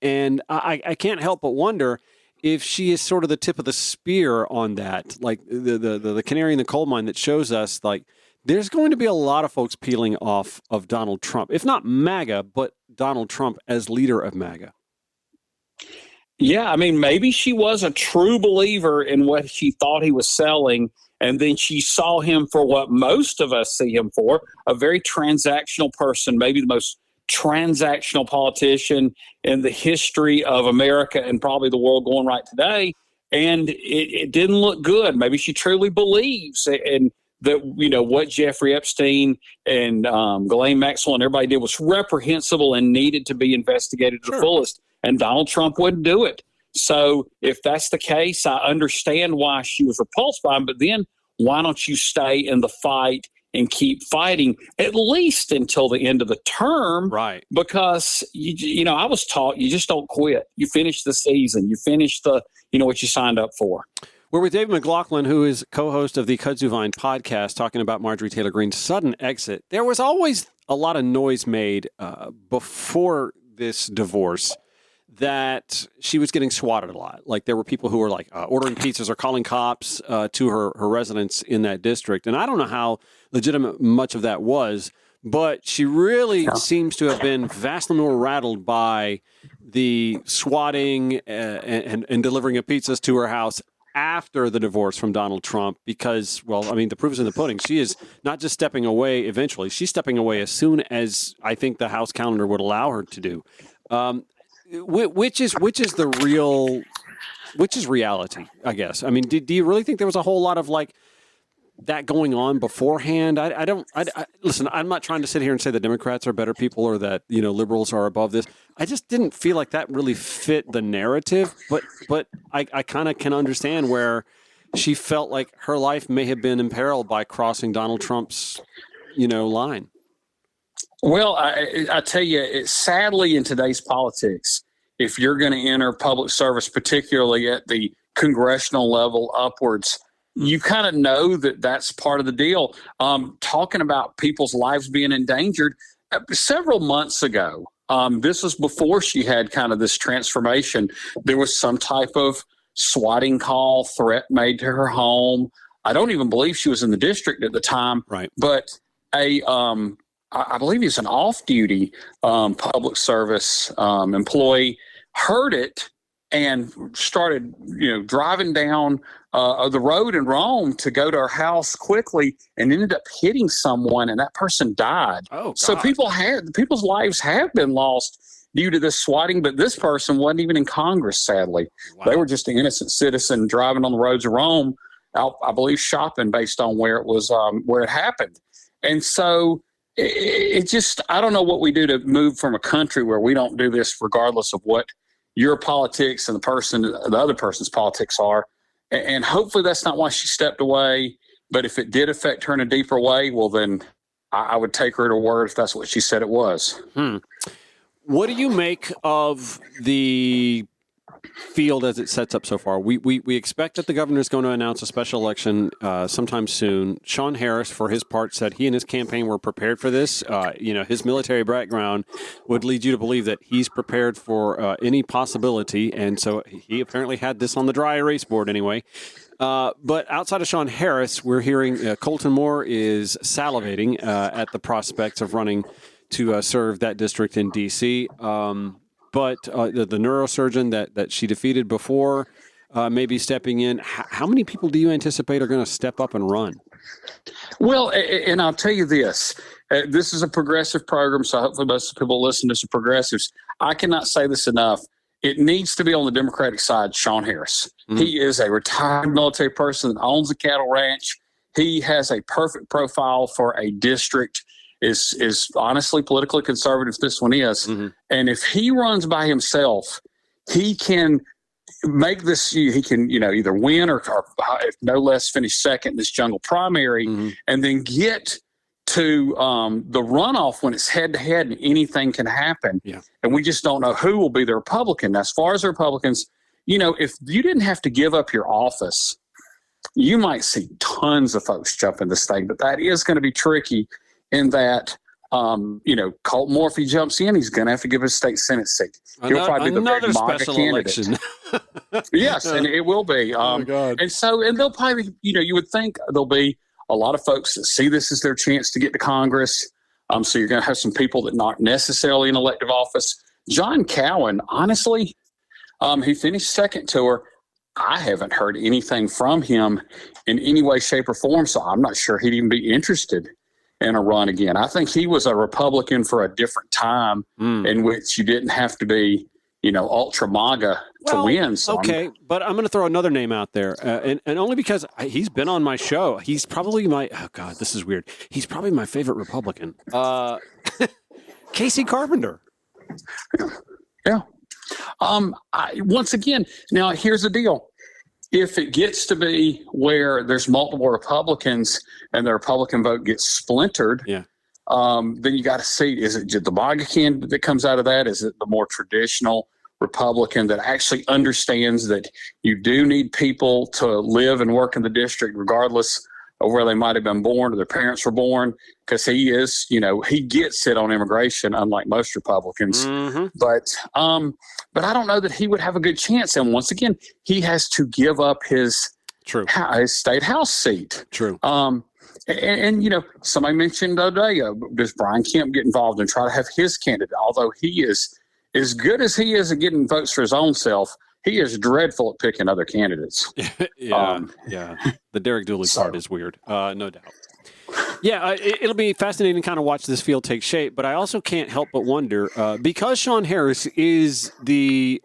And I can't help but wonder if she is sort of the tip of the spear on that, like the canary in the coal mine that shows us, like, there's going to be a lot of folks peeling off of Donald Trump, if not MAGA, but Donald Trump as leader of MAGA. Yeah, I mean, maybe she was a true believer in what she thought he was selling, and then she saw him for what most of us see him for, a very transactional person, maybe the most transactional politician in the history of America and probably the world going right today. And it didn't look good. Maybe she truly believes in that, what Jeffrey Epstein and Ghislaine Maxwell and everybody did was reprehensible and needed to be investigated to the fullest. And Donald Trump wouldn't do it. So if that's the case, I understand why she was repulsed by him. But then why don't you stay in the fight and keep fighting at least until the end of the term? Right. Because, I was taught you just don't quit. You finish the season. You finish what you signed up for. We're with David McLaughlin, who is co-host of the Kudzu Vine podcast, talking about Marjorie Taylor Greene's sudden exit. There was always a lot of noise made before this divorce that she was getting swatted a lot. Like, there were people who were like ordering pizzas or calling cops to her residence in that district. And I don't know how legitimate much of that was, but she really seems to have been vastly more rattled by the swatting and delivering of pizzas to her house after the divorce from Donald Trump, because, the proof is in the pudding. She is not just stepping away eventually. She's stepping away as soon as I think the House calendar would allow her to do. Which is reality, I guess. I mean, do you really think there was a whole lot of that going on beforehand? Listen, I'm not trying to sit here and say the Democrats are better people or that, liberals are above this. I just didn't feel like that really fit the narrative, but I kind of can understand where she felt like her life may have been imperiled by crossing Donald Trump's, line. Well, I tell you, sadly in today's politics, if you're going to enter public service, particularly at the congressional level upwards, you kind of know that that's part of the deal. Talking about people's lives being endangered, several months ago, this was before she had kind of this transformation, there was some type of swatting call, threat made to her home. I don't even believe she was in the district at the time, right? But I believe he's an off-duty public service employee, heard it and started, driving down the road in Rome to go to her house quickly, and ended up hitting someone, and that person died. Oh, God. So people's lives have been lost due to this swatting, but this person wasn't even in Congress, sadly. Wow. They were just an innocent citizen driving on the roads of Rome, I believe shopping based on where it was, where it happened. And so it just, I don't know what we do to move from a country where we don't do this regardless of what your politics and the other person's politics are. And hopefully that's not why she stepped away. But if it did affect her in a deeper way, well, then I would take her at her word if that's what she said it was. What do you make of the field as it sets up so far. We expect that the governor is going to announce a special election sometime soon. Shawn Harris, for his part, said he and his campaign were prepared for this. His military background would lead you to believe that he's prepared for any possibility, and so he apparently had this on the dry erase board anyway. But outside of Shawn Harris, we're hearing Colton Moore is salivating at the prospects of running to serve that district in D.C., but the neurosurgeon that she defeated before may be stepping in. How many people do you anticipate are going to step up and run? Well, and I'll tell you this. This is a progressive program, so hopefully most of the people listen to some progressives. I cannot say this enough. It needs to be on the Democratic side, Shawn Harris. Mm-hmm. He is a retired military person that owns a cattle ranch. He has a perfect profile for a district. Is honestly politically conservative, this one is. Mm-hmm. And if he runs by himself, he can make this, he can, either win or if no less, finish second in this jungle primary, mm-hmm. and then get to the runoff when it's head-to-head and anything can happen. Yeah. And we just don't know who will be the Republican. Now, as far as the Republicans, if you didn't have to give up your office, you might see tons of folks jump in this thing, but that is going to be tricky. In that, Colt Moore, if he jumps in, he's going to have to give his state Senate seat. He'll probably be the big MAGA candidate. Yes, and it will be. Oh, God. And they'll probably, you would think there'll be a lot of folks that see this as their chance to get to Congress. So you're going to have some people that not necessarily in elective office. John Cowan, honestly, he finished second to her. I haven't heard anything from him in any way, shape, or form, so I'm not sure he'd even be interested in a run again. I think he was a Republican for a different time in which you didn't have to be, ultra MAGA to win. So okay, but I'm going to throw another name out there, and only because he's been on my show. He's probably this is weird. He's probably my favorite Republican. Casey Carpenter. Yeah. Once again, now here's the deal. If it gets to be where there's multiple Republicans and the Republican vote gets splintered, then you got to see, is it the MAGA candidate that comes out of that? Is it the more traditional Republican that actually understands that you do need people to live and work in the district regardless of where they might have been born or their parents were born? Because he is, he gets it on immigration, unlike most Republicans. Mm-hmm. But I don't know that he would have a good chance. And once again, he has to give up his state house seat. True. And somebody mentioned the other day, does Brian Kemp get involved and try to have his candidate? Although he is as good as he is at getting votes for his own self, he is dreadful at picking other candidates. Yeah. The Derek Dooley part is weird, no doubt. Yeah, it'll be fascinating to kind of watch this field take shape, but I also can't help but wonder, because Shawn Harris is the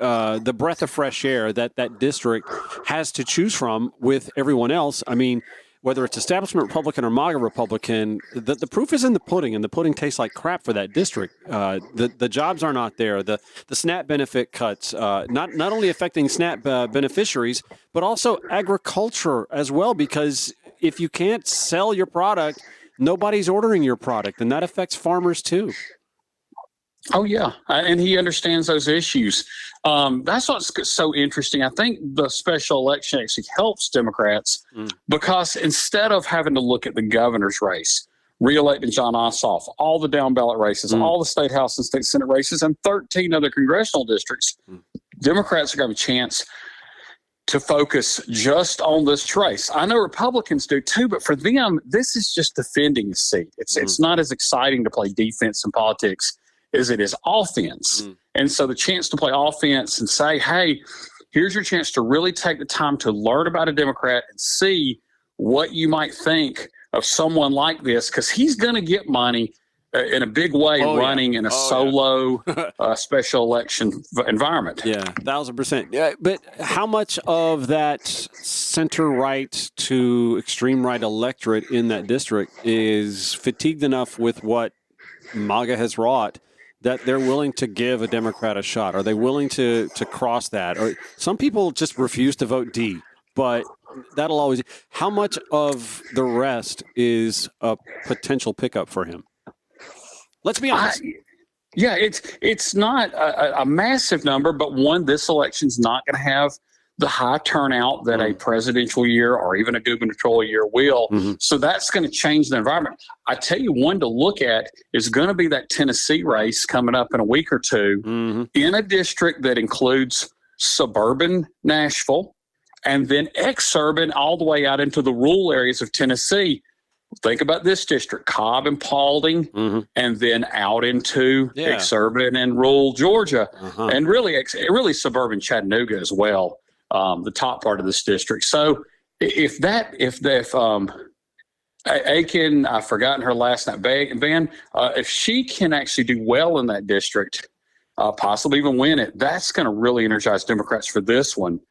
breath of fresh air that district has to choose from with everyone else. I mean, whether it's establishment Republican or MAGA Republican, the proof is in the pudding, and the pudding tastes like crap for that district. The jobs are not there. The SNAP benefit cuts, not only affecting SNAP beneficiaries, but also agriculture as well, because if you can't sell your product, nobody's ordering your product, and that affects farmers too. Oh, yeah. And he understands those issues. That's what's so interesting. I think the special election actually helps Democrats because instead of having to look at the governor's race, reelecting John Ossoff, all the down ballot races, all the state house and state senate races, and 13 other congressional districts, Democrats are going to have a chance to focus just on this race. I know Republicans do too, but for them, this is just defending a seat. It's not as exciting to play defense in politics as it is offense. And so the chance to play offense and say, hey, here's your chance to really take the time to learn about a Democrat and see what you might think of someone like this, because he's going to get money in a big way running in a solo special election environment. Yeah, 1,000%. Yeah, but how much of that center-right to extreme-right electorate in that district is fatigued enough with what MAGA has wrought that they're willing to give a Democrat a shot? Are they willing to cross that? Or some people just refuse to vote D, but that'll always. How much of the rest is a potential pickup for him? Let's be honest. Yeah, it's not a massive number, but this election's not going to have the high turnout that a presidential year or even a gubernatorial year will. Mm-hmm. So that's going to change the environment. I tell you, one to look at is going to be that Tennessee race coming up in a week or two in a district that includes suburban Nashville and then exurban all the way out into the rural areas of Tennessee. Think about this district, Cobb and Paulding, and then out into exurban and rural Georgia, and really suburban Chattanooga as well, the top part of this district. So if Aiken, I've forgotten her last name, Ben, if she can actually do well in that district, possibly even win it, that's going to really energize Democrats for this one.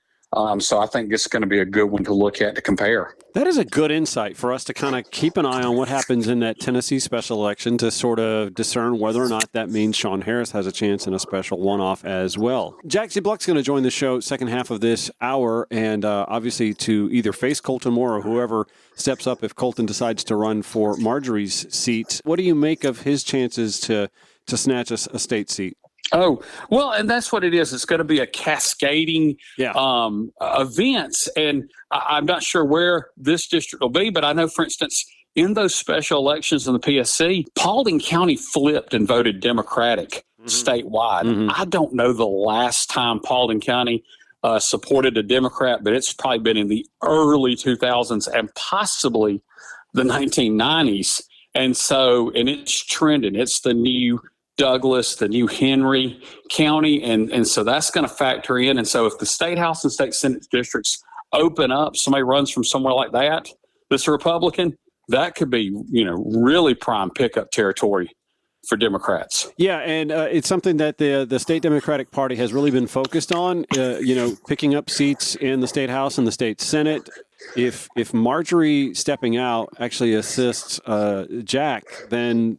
So I think it's going to be a good one to look at to compare. That is a good insight for us to kind of keep an eye on what happens in that Tennessee special election to sort of discern whether or not that means Shawn Harris has a chance in a special one-off as well. Jack Z. Bluck's going to join the show second half of this hour, and obviously to either face Colton Moore or whoever steps up if Colton decides to run for Marjorie's seat. What do you make of his chances to snatch a state seat? Oh, well, and that's what it is. It's going to be a cascading events. And I'm not sure where this district will be, but I know, for instance, in those special elections in the PSC, Paulding County flipped and voted Democratic statewide. I don't know the last time Paulding County supported a Democrat, but it's probably been in the early 2000s and possibly the 1990s. And it's trending. It's the new Douglas, the new Henry County, and so that's going to factor in. And so if the state house and state senate districts open up, somebody runs from somewhere like that, this Republican, that could be, really prime pickup territory for Democrats. Yeah, and it's something that the state Democratic Party has really been focused on, picking up seats in the state house and the state senate. If Marjorie stepping out actually assists Jack, then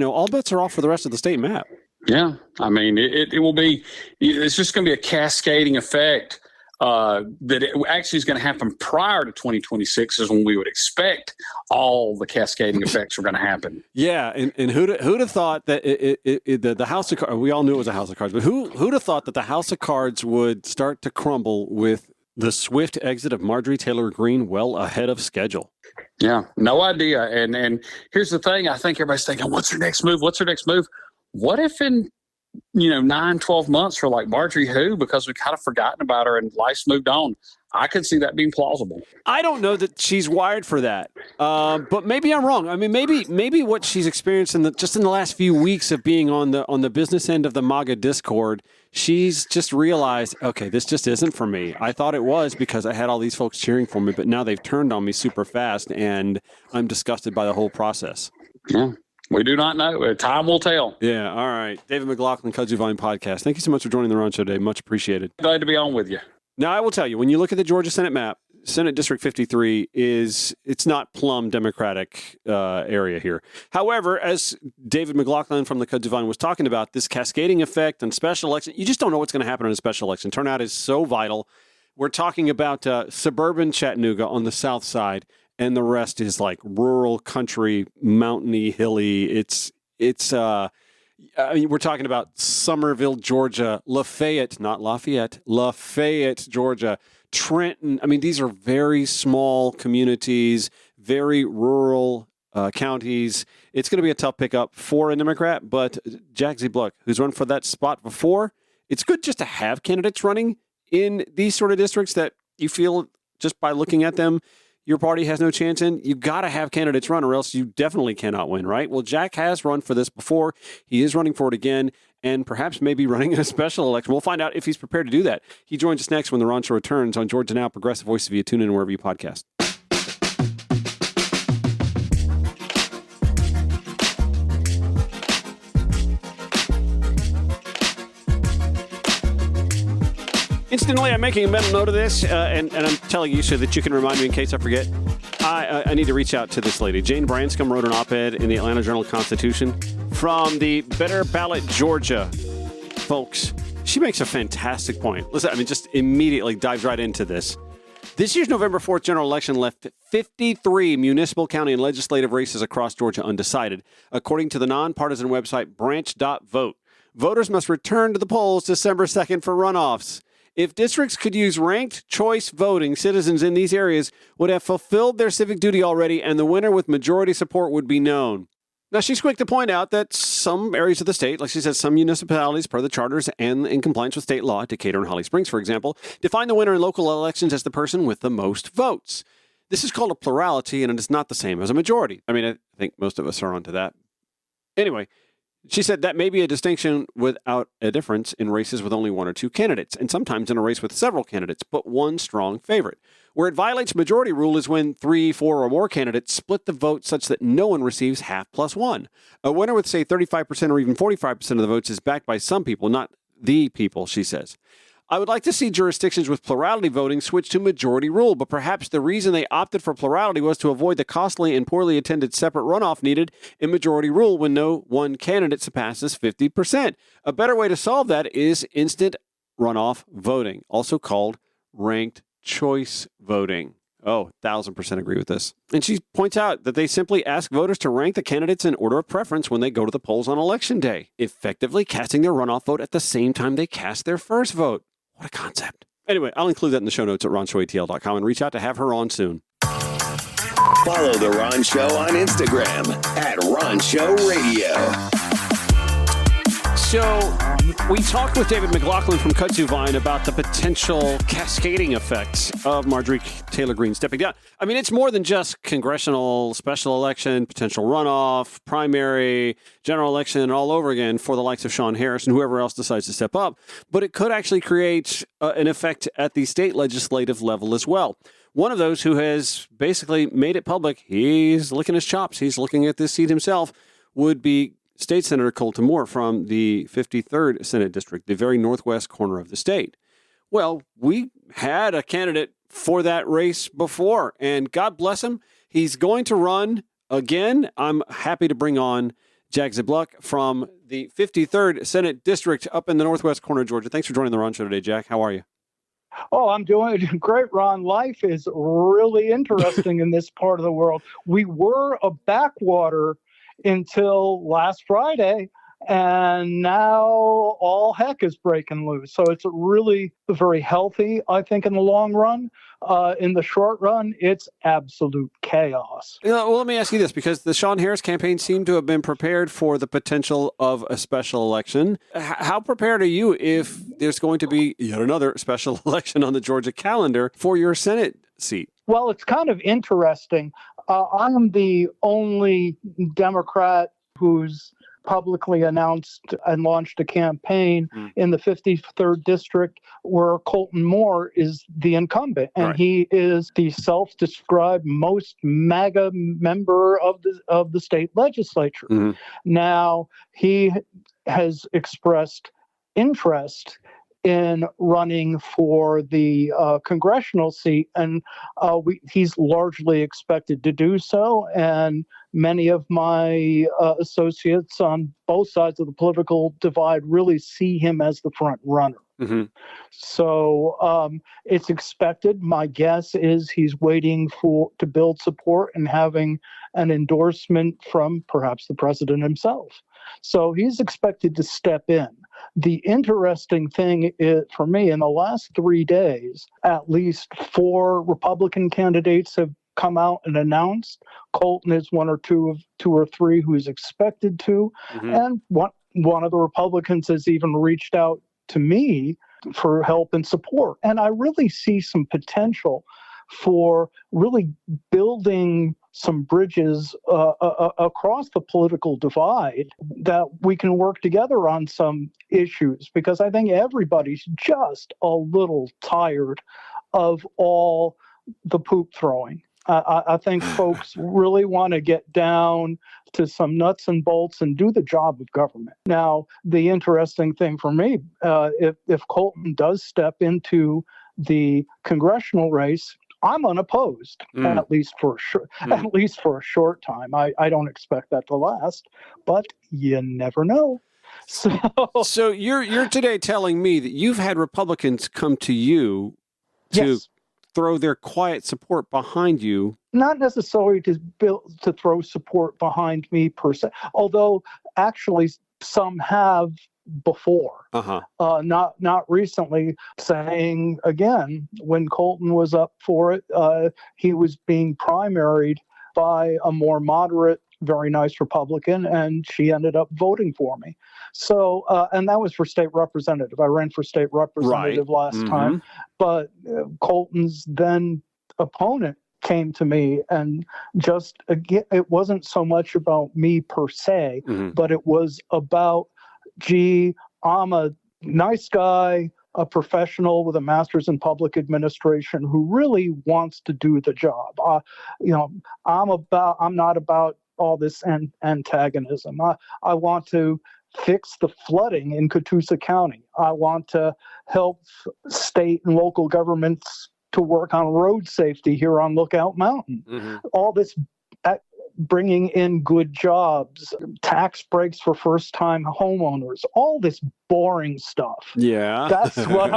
all bets are off for the rest of the state map. Yeah. I mean, it will be, it's just going to be a cascading effect that it actually is going to happen prior to 2026 is when we would expect all the cascading effects are going to happen. Yeah. And who'd have thought that the House of Cards, we all knew it was a House of Cards, but who'd have thought that the House of Cards would start to crumble with the swift exit of Marjorie Taylor Greene well ahead of schedule? Yeah, no idea. And here's the thing. I think everybody's thinking, what's her next move? What's her next move? What if in, 9-12 months for like Marjorie who? Because we've kind of forgotten about her and life's moved on. I could see that being plausible. I don't know that she's wired for that, but maybe I'm wrong. I mean, maybe what she's experienced in the last few weeks of being on the business end of the MAGA Discord, she's just realized, okay, this just isn't for me. I thought it was because I had all these folks cheering for me, but now they've turned on me super fast, and I'm disgusted by the whole process. Yeah. We do not know. Time will tell. Yeah. All right. David McLaughlin, Kudzu Vine Podcast. Thank you so much for joining the Ron Show today. Much appreciated. Glad to be on with you. Now, I will tell you, when you look at the Georgia Senate map, Senate District 53 it's not plumb Democratic area here. However, as David McLaughlin from the Kudzu Vine was talking about, this cascading effect and special election, you just don't know what's going to happen in a special election. Turnout is so vital. We're talking about suburban Chattanooga on the south side, and the rest is like rural, country, mountainy, hilly. We're talking about Somerville, Georgia, Lafayette, not Lafayette, Lafayette, Georgia, Trenton. I mean, these are very small communities, very rural counties. It's going to be a tough pickup for a Democrat, but Jack Z. Bluck, who's run for that spot before, it's good just to have candidates running in these sort of districts that you feel just by looking at them, your party has no chance in. You got to have candidates run or else you definitely cannot win, right? Well, Jack has run for this before. He is running for it again and perhaps maybe running in a special election. We'll find out if he's prepared to do that. He joins us next when the Ron Show returns on Georgia Now, Progressive Voice via TuneIn and wherever you podcast. Instantly, I'm making a mental note of this, and I'm telling you so that you can remind me in case I forget. I need to reach out to this lady. Jane Branscombe wrote an op-ed in the Atlanta Journal-Constitution from the Better Ballot, Georgia. Folks, she makes a fantastic point. Listen, just immediately dives right into this. This year's November 4th general election left 53 municipal, county, and legislative races across Georgia undecided, according to the nonpartisan website branch.vote. Voters must return to the polls December 2nd for runoffs. If districts could use ranked choice voting, citizens in these areas would have fulfilled their civic duty already, and the winner with majority support would be known. Now, she's quick to point out that some areas of the state, like she says, some municipalities, per the charters and in compliance with state law, Decatur and Holly Springs, for example, define the winner in local elections as the person with the most votes. This is called a plurality, and it is not the same as a majority. I mean, I think most of us are onto that. Anyway, she said that may be a distinction without a difference in races with only one or two candidates, and sometimes in a race with several candidates, but one strong favorite. Where it violates majority rule is when 3, 4, or more candidates split the vote such that no one receives half plus one. A winner with, say, 35% or even 45% of the votes is backed by some people, not the people, she says. I would like to see jurisdictions with plurality voting switch to majority rule, but perhaps the reason they opted for plurality was to avoid the costly and poorly attended separate runoff needed in majority rule when no one candidate surpasses 50%. A better way to solve that is instant runoff voting, also called ranked choice voting. Oh, 1,000% agree with this. And she points out that they simply ask voters to rank the candidates in order of preference when they go to the polls on election day, effectively casting their runoff vote at the same time they cast their first vote. What a concept. Anyway, I'll include that in the show notes at ronshowatl.com and reach out to have her on soon. Follow The Ron Show on Instagram at Ron Show Radio. So we talked with David McLaughlin from Kudzu Vine about the potential cascading effects of Marjorie Taylor Greene stepping down. I mean, it's more than just congressional special election, potential runoff, primary, general election, all over again for the likes of Shawn Harris and whoever else decides to step up. But it could actually create an effect at the state legislative level as well. One of those who has basically made it public, he's licking his chops, he's looking at this seat himself, would be State Senator Colton Moore from the 53rd Senate District, the very northwest corner of the state. Well, we had a candidate for that race before, and God bless him, he's going to run again. I'm happy to bring on Jack Zibluck from the 53rd Senate District up in the northwest corner of Georgia. Thanks for joining the Ron Show today, Jack. How are you? Oh, I'm doing great, Ron. Life is really interesting in this part of the world. We were a backwater until last Friday, and now all heck is breaking loose. So it's really very healthy, I think, in the long run. In the short run, it's absolute chaos. Well, let me ask you this, because the Shawn Harris campaign seemed to have been prepared for the potential of a special election. How prepared are you if there's going to be yet another special election on the Georgia calendar for your Senate seat? Well, it's kind of interesting. I am the only Democrat who's publicly announced and launched a campaign in the 53rd District where Colton Moore is the incumbent. And he is the self-described most MAGA member of the state legislature. Now, he has expressed interest in running for the congressional seat, and he's largely expected to do so. And many of my associates on both sides of the political divide really see him as the front runner. So it's expected. My guess is he's waiting to build support and having an endorsement from perhaps the president himself. So he's expected to step in. The interesting thing for me, in the last 3 days, at least 4 Republican candidates have come out and announced. Colton is one or two or three who's expected to. And one of the Republicans has even reached out to me for help and support. And I really see some potential for really building some bridges across the political divide that we can work together on some issues, because I think everybody's just a little tired of all the poop throwing. I think folks really want to get down to some nuts and bolts and do the job of government. Now, the interesting thing for me, if Colton does step into the congressional race, I'm unopposed, at least for a short time. I don't expect that to last, but you never know. So you're today telling me that you've had Republicans come to you to throw their quiet support behind you. Not necessarily to throw support behind me per se, although actually some have before. Not recently, saying again, when Colton was up for it, he was being primaried by a more moderate, very nice Republican, and she ended up voting for me. So, and that was for state representative. I ran for state representative last time, but Colton's then opponent came to me, and just again, it wasn't so much about me per se, but it was about, gee, I'm a nice guy, a professional with a master's in public administration who really wants to do the job. I'm not about all this antagonism. I want to fix the flooding in Catoosa County. I want to help state and local governments to work on road safety here on Lookout Mountain. All this bringing in good jobs, tax breaks for first-time homeowners, all this boring stuff. Yeah. That's what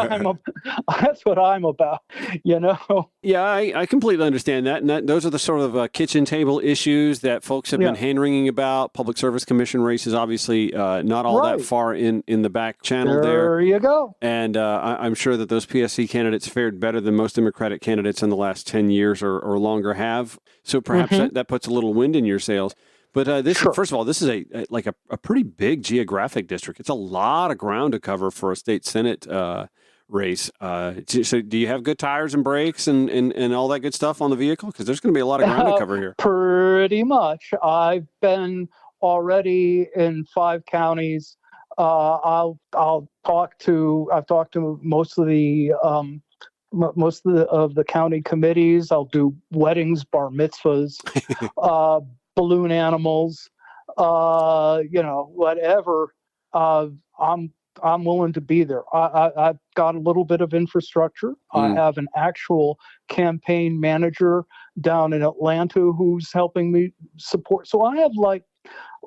I'm about, you know? Yeah, I completely understand that. And those are the sort of kitchen table issues that folks have been hand-wringing about. Public Service Commission races, obviously, not all that far in the back channel there. There you go. And I'm sure that those PSC candidates fared better than most Democratic candidates in the last 10 years or longer have. So perhaps that puts a little wind in your sails. But first of all, this is a pretty big geographic district. It's a lot of ground to cover for a state Senate race. So do you have good tires and brakes and all that good stuff on the vehicle? Because there's going to be a lot of ground to cover here. Pretty much. I've been already in 5 counties. I've talked to most of the county committees. I'll do weddings, bar mitzvahs, balloon animals, whatever. I'm willing to be there. I've got a little bit of infrastructure. I have an actual campaign manager down in Atlanta who's helping me support. So I have, like,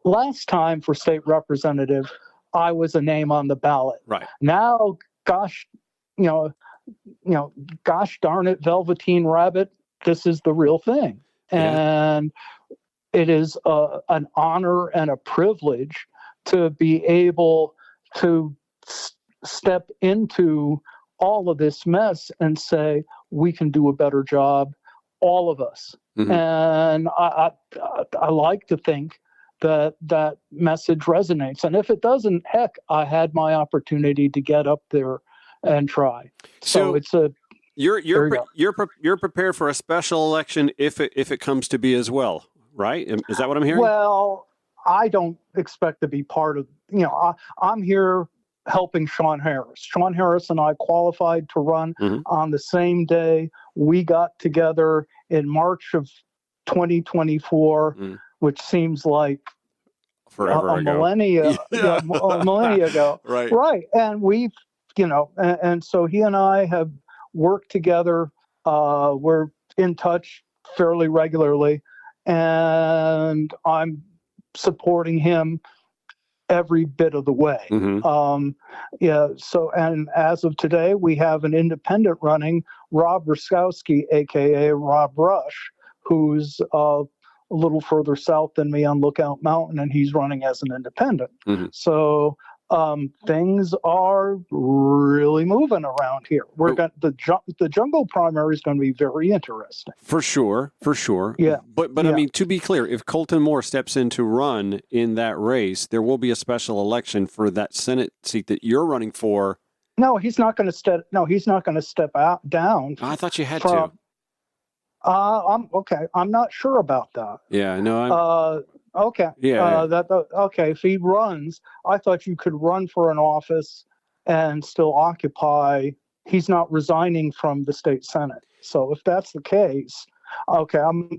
last time for state representative, I was a name on the ballot. Right. Now, gosh darn it, Velveteen Rabbit, this is the real thing. Yeah. And it is an honor and a privilege to be able to step into all of this mess and say, we can do a better job, all of us. And I like to think that message resonates. And if it doesn't, heck, I had my opportunity to get up there and try. So it's you're prepared for a special election if it comes to be as well, right? Is that what I'm hearing? Well, I don't expect to be part of. I'm here helping Shawn Harris. Shawn Harris and I qualified to run on the same day. We got together in March of 2024, which seems like forever ago. Millennia ago. Right. And we've, and so he and I have worked together. We're in touch fairly regularly, and I'm supporting him every bit of the way. So, and as of today, we have an independent running, Rob Ruskowski, aka Rob Rush, who's a little further south than me on Lookout Mountain, and he's running as an independent. So things are really moving around here. We're got the jungle primary is going to be very interesting. For sure. Yeah. But yeah. I mean, to be clear, if Colton Moore steps in to run in that race, there will be a special election for that Senate seat that you're running for. No, he's not going to step. No, he's not going to step down. I thought you had to. I'm okay. I'm not sure about that. Yeah, no. Okay. Yeah. Okay. If he runs, I thought you could run for an office and still occupy. He's not resigning from the state Senate. So if that's the case, okay. I'm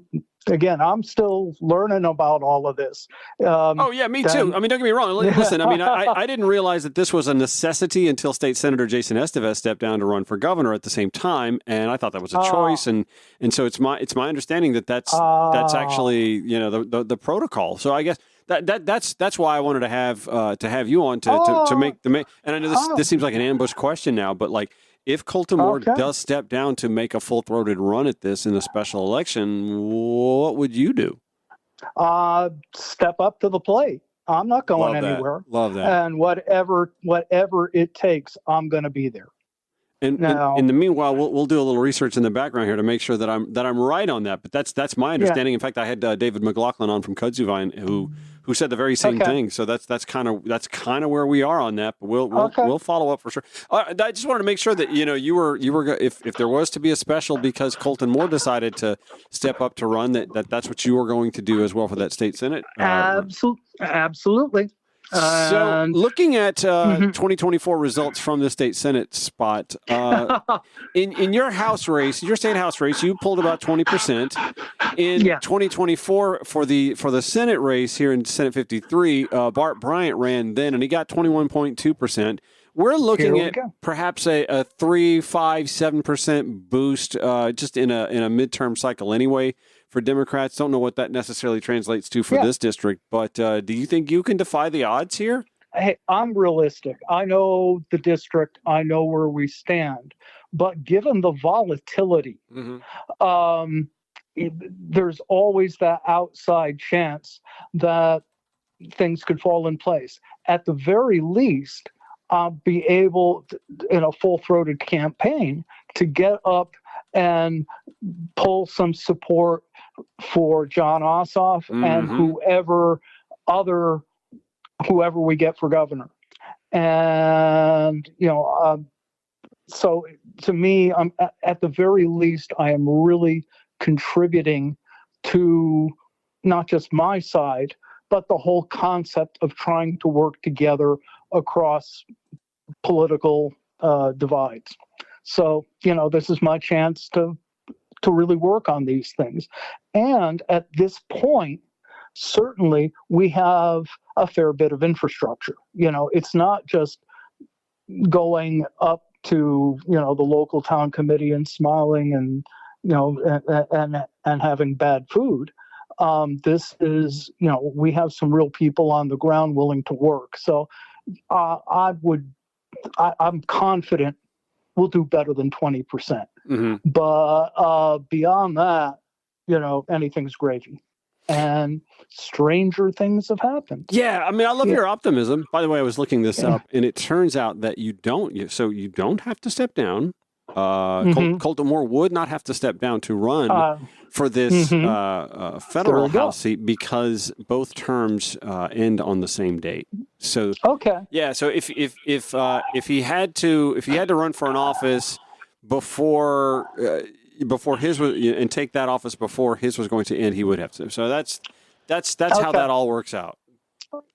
still learning about all of this. Me too. I mean, don't get me wrong. Listen, I mean, I didn't realize that this was a necessity until State Senator Jason Estevez stepped down to run for governor at the same time, and I thought that was a choice. And so it's my understanding that that's actually the protocol. So I guess that's why I wanted to have you on to make the. And I know this seems like an ambush question now, but like, if Colton Moore does step down to make a full-throated run at this in a special election, what would you do? Step up to the plate. I'm not going anywhere. Love that. And whatever it takes, I'm going to be there. And in the meanwhile, we'll do a little research in the background here to make sure that I'm right on that. But that's my understanding. In fact, I had David McLaughlin on from Kudzu Vine who said the very same thing. So that's kind of where we are on that. But we'll follow up for sure. I just wanted to make sure that you were if there was to be a special because Colton Moore decided to step up to run that's what you were going to do as well for that state senate. Absolutely. So looking at 2024 results from the state senate spot, in your House race, your state House race, you pulled about 20%. In 2024 for the Senate race here in Senate 53, Bart Bryant ran then, and he got 21.2%. We're looking at perhaps a 3, 5, 7% boost just in a midterm cycle anyway. For Democrats, don't know what that necessarily translates to for this district, but do you think you can defy the odds here? Hey, I'm realistic. I know the district. I know where we stand. But given the volatility, there's always that outside chance that things could fall in place. At the very least, I'll be able, in a full-throated campaign, to get up and pull some support for John Ossoff and whoever we get for governor. And, so to me, I'm at the very least, I am really contributing to not just my side, but the whole concept of trying to work together across political divides. So, this is my chance to really work on these things. And at this point, certainly we have a fair bit of infrastructure. It's not just going up to, the local town committee and smiling and, and having bad food. This is, we have some real people on the ground willing to work. So I'm confident we'll do better than 20%. But beyond that, anything's gravy. And stranger things have happened. Yeah, I mean, I love your optimism. By the way, I was looking this up, and it turns out that you don't have to step down. Colton Moore would not have to step down to run for this federal House seat because both terms end on the same date. So yeah. So if he had to run for an office before his was and take that office before his was going to end, he would have to. So that's how that all works out.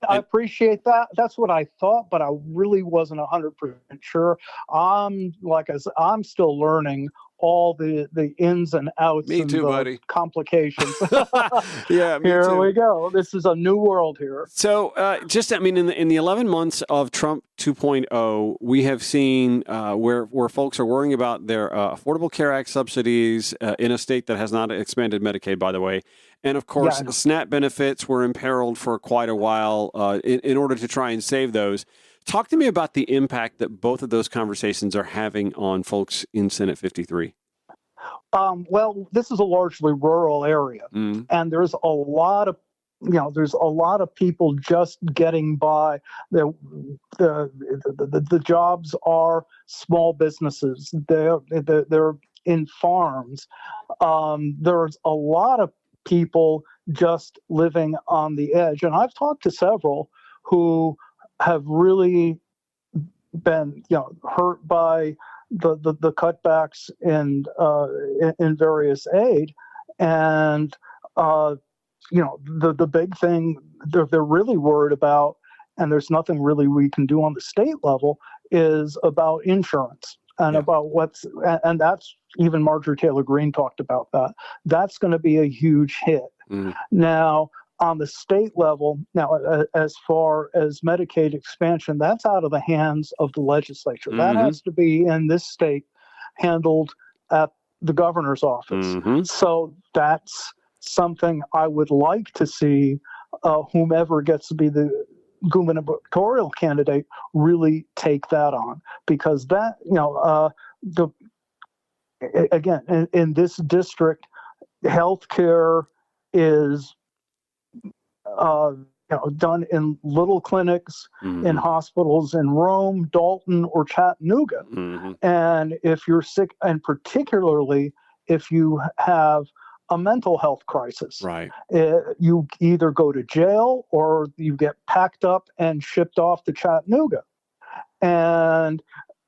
I appreciate that. That's what I thought, but I really wasn't 100% sure. I'm still learning all the ins and outs me too, buddy. Complications. Yeah, me here too. We go. This is a new world here. So in the 11 months of Trump 2.0, we have seen where folks are worrying about their Affordable Care Act subsidies in a state that has not expanded Medicaid, by the way. And of course, SNAP benefits were imperiled for quite a while in order to try and save those. Talk to me about the impact that both of those conversations are having on folks in Senate 53. Well, this is a largely rural area, and there's a lot of people just getting by. The jobs are small businesses. They're in farms. There's a lot of people just living on the edge, and I've talked to several who have really been hurt by the cutbacks in various aid, and the big thing they're really worried about, and there's nothing really we can do on the state level, is about insurance and about and that's even Marjorie Taylor Greene talked about that. That's going to be a huge hit. Now, on the state level, as far as Medicaid expansion, that's out of the hands of the legislature. That has to be in this state handled at the governor's office. So that's something I would like to see whomever gets to be the gubernatorial candidate really take that on, because that, again, in this district, healthcare is done in little clinics, in hospitals in Rome, Dalton, or Chattanooga. And if you're sick, and particularly if you have a mental health crisis, right, you either go to jail or you get packed up and shipped off to Chattanooga. And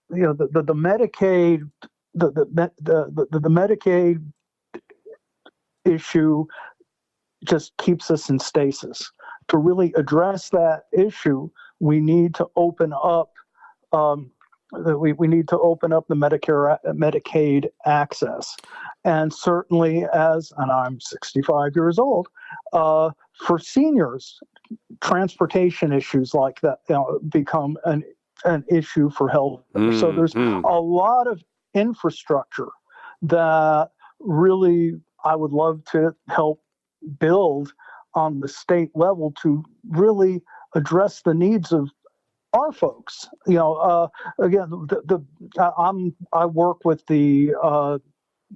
the Medicaid, the Medicaid issue just keeps us in stasis. To really address that issue, we need to open up. We need to open up the Medicaid access, and certainly, and I'm 65 years old, for seniors, transportation issues like that become an issue for health. So there's a lot of infrastructure that really I would love to help build on the state level to really address the needs of our folks. Again, I work with the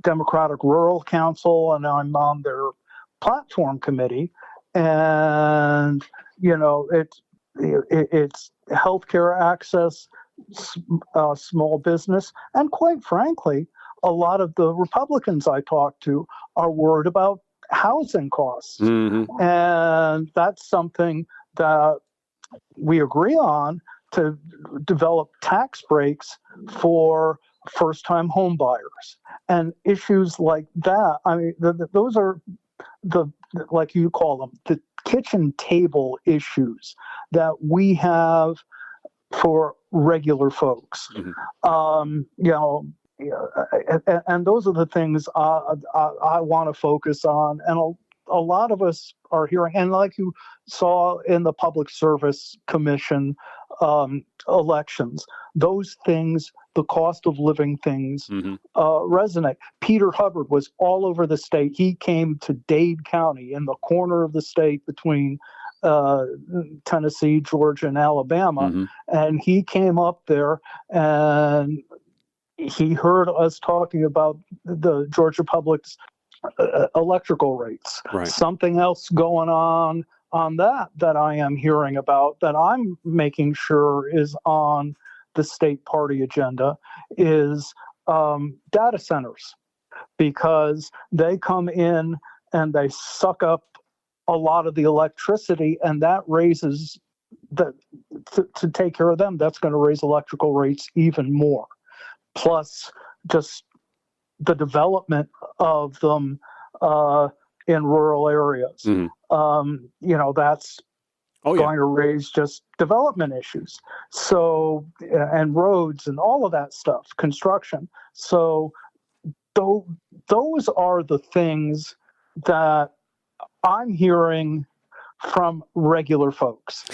Democratic Rural Council, and I'm on their platform committee, and it's healthcare access, small business, and quite frankly, a lot of the Republicans I talk to are worried about housing costs. And that's something that we agree on, to develop tax breaks for first-time home buyers and issues like that. I mean, those are like you call them, the kitchen table issues that we have for regular folks. And those are the things I want to focus on. And a lot of us are hearing, and like you saw in the Public Service Commission elections, those things, the cost of living things, resonate. Peter Hubbard was all over the state. He came to Dade County, in the corner of the state between Tennessee, Georgia, and Alabama, and he came up there and he heard us talking about the Georgia Public's electrical rates. Right. Something else going on that I am hearing about, that I'm making sure is on the state party agenda, is data centers, because they come in and they suck up a lot of the electricity, and that raises to take care of them, that's going to raise electrical rates even more. Plus, just the development of them in rural areas. That's going to raise just development issues. So, and roads and all of that stuff, construction. So, those are the things that I'm hearing from regular folks.